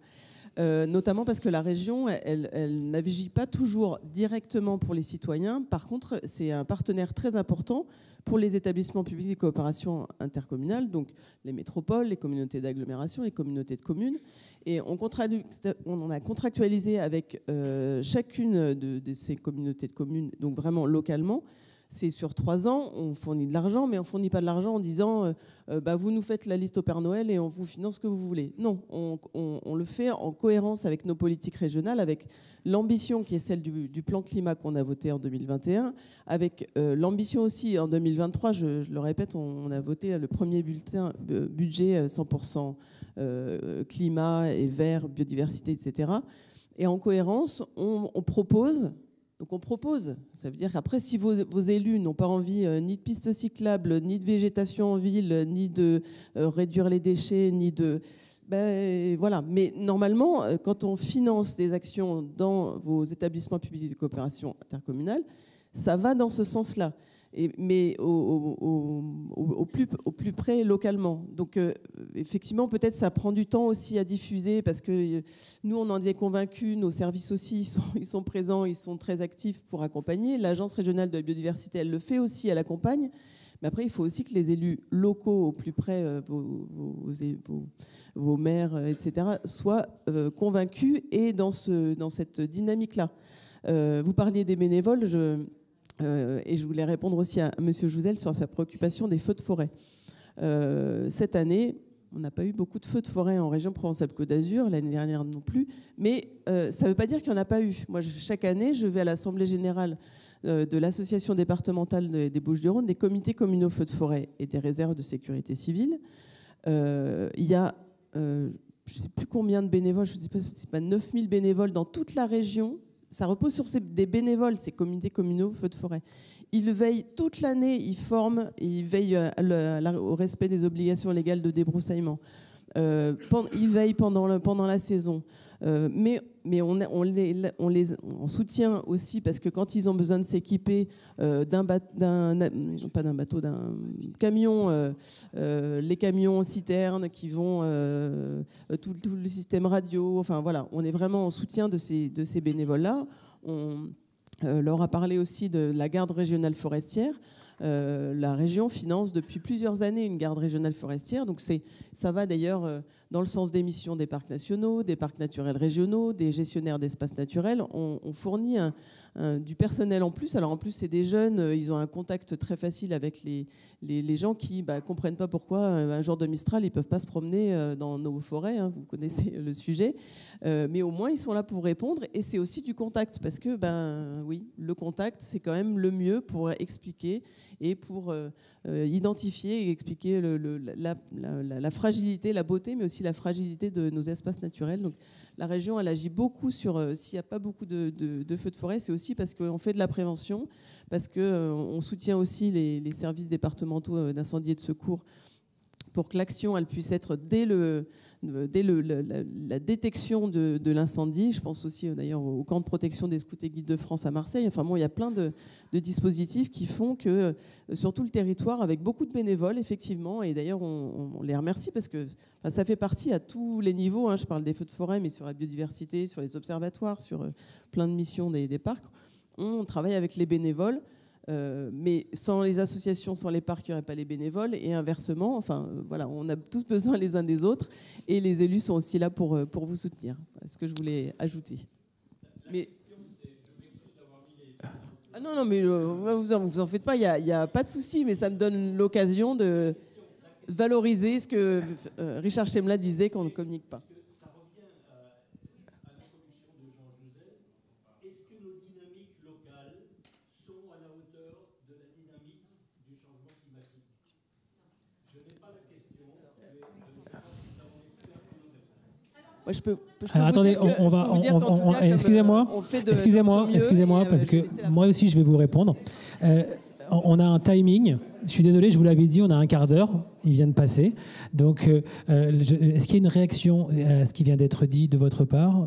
Speaker 8: Notamment parce que la région, elle n'agit pas toujours directement pour les citoyens. Par contre, c'est un partenaire très important pour les établissements publics de coopération intercommunale, donc les métropoles, les communautés d'agglomération, les communautés de communes. Et on a contractualisé avec chacune de ces communautés de communes, donc vraiment localement. C'est sur 3 ans, on fournit de l'argent, mais on ne fournit pas de l'argent en disant vous nous faites la liste au Père Noël et on vous finance ce que vous voulez. Non, on le fait en cohérence avec nos politiques régionales, avec l'ambition qui est celle du plan climat qu'on a voté en 2021, avec l'ambition aussi en 2023, je le répète, on a voté le premier budget 100% climat et vert, biodiversité, etc. Et en cohérence, on propose. Donc on propose. Ça veut dire qu'après, si vos élus n'ont pas envie ni de pistes cyclables, ni de végétation en ville, ni de réduire les déchets, ni de... voilà. Mais normalement, quand on finance des actions dans vos établissements publics de coopération intercommunale, ça va dans ce sens-là. Mais au plus près localement. Donc effectivement, peut-être ça prend du temps aussi à diffuser parce que nous, on en est convaincus, nos services aussi, ils sont présents, ils sont très actifs pour accompagner. L'Agence régionale de la biodiversité, elle le fait aussi, elle accompagne. Mais après, il faut aussi que les élus locaux au plus près, vos maires, etc., soient convaincus et dans cette dynamique-là. Vous parliez des bénévoles, et je voulais répondre aussi à M. Jouzel sur sa préoccupation des feux de forêt. Cette année, on n'a pas eu beaucoup de feux de forêt en région Provence-Alpes-Côte d'Azur, l'année dernière non plus, mais ça ne veut pas dire qu'il n'y en a pas eu. Moi, chaque année, je vais à l'Assemblée générale de l'Association départementale des Bouches-du-Rhône, des comités communaux feux de forêt et des réserves de sécurité civile. Il y a, je ne sais plus combien de bénévoles, je ne sais pas, c'est pas 9000 bénévoles dans toute la région. Ça repose sur des bénévoles, ces comités communaux feux de forêt. Ils veillent toute l'année, ils forment, ils veillent au respect des obligations légales de débroussaillement. Ils veillent pendant la saison. Mais on soutient aussi parce que quand ils ont besoin de s'équiper d'un camion, les camions citernes qui vont tout le système radio, enfin voilà, on est vraiment en soutien de ces bénévoles-là. On leur a parlé aussi de la garde régionale forestière. La région finance depuis plusieurs années une garde régionale forestière. Donc ça va d'ailleurs dans le sens des missions des parcs nationaux, des parcs naturels régionaux, des gestionnaires d'espaces naturels. On fournit du personnel en plus. Alors en plus, c'est des jeunes, ils ont un contact très facile avec les gens qui ne comprennent pas pourquoi un jour de Mistral, ils ne peuvent pas se promener dans nos forêts. Hein, vous connaissez le sujet. Mais au moins, ils sont là pour répondre. Et c'est aussi du contact parce que, oui, le contact, c'est quand même le mieux pour expliquer et pour identifier et expliquer la fragilité, la beauté, mais aussi la fragilité de nos espaces naturels. Donc, la région, elle agit beaucoup sur s'il n'y a pas beaucoup de feux de forêt, c'est aussi parce qu'on fait de la prévention, parce qu'on soutient aussi les services départementaux d'incendie et de secours pour que l'action elle puisse être dès la détection de l'incendie. Je pense aussi d'ailleurs au camp de protection des scouts et guides de France à Marseille. Enfin bon, il y a plein de dispositifs qui font que sur tout le territoire, avec beaucoup de bénévoles, effectivement, et d'ailleurs on les remercie parce que ça fait partie à tous les niveaux. Hein, je parle des feux de forêt, mais sur la biodiversité, sur les observatoires, sur plein de missions des parcs. On travaille avec les bénévoles. Mais sans les associations, sans les parcs, il n'y aurait pas les bénévoles et inversement. Enfin, voilà, on a tous besoin les uns des autres et les élus sont aussi là pour vous soutenir. Voilà ce que je voulais ajouter. Mais non, mais vous en faites pas. Il y a pas de souci, mais ça me donne l'occasion de valoriser ce que Richard Chemla disait qu'on ne communique pas.
Speaker 1: Attendez, excusez-moi, parce que moi aussi je vais vous répondre. On a un timing. Je suis désolé, je vous l'avais dit, on a un quart d'heure. Il vient de passer. Donc, est-ce qu'il y a une réaction à ce qui vient d'être dit de votre part,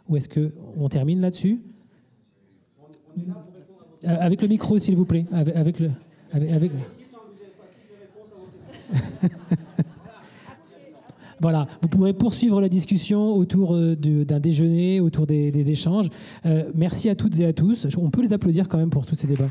Speaker 1: ou est-ce qu'on termine là-dessus? Avec le micro, s'il vous plaît. Avec le. Voilà, vous pourrez poursuivre la discussion autour d'un déjeuner, autour des échanges. Merci à toutes et à tous. On peut les applaudir quand même pour tous ces débats.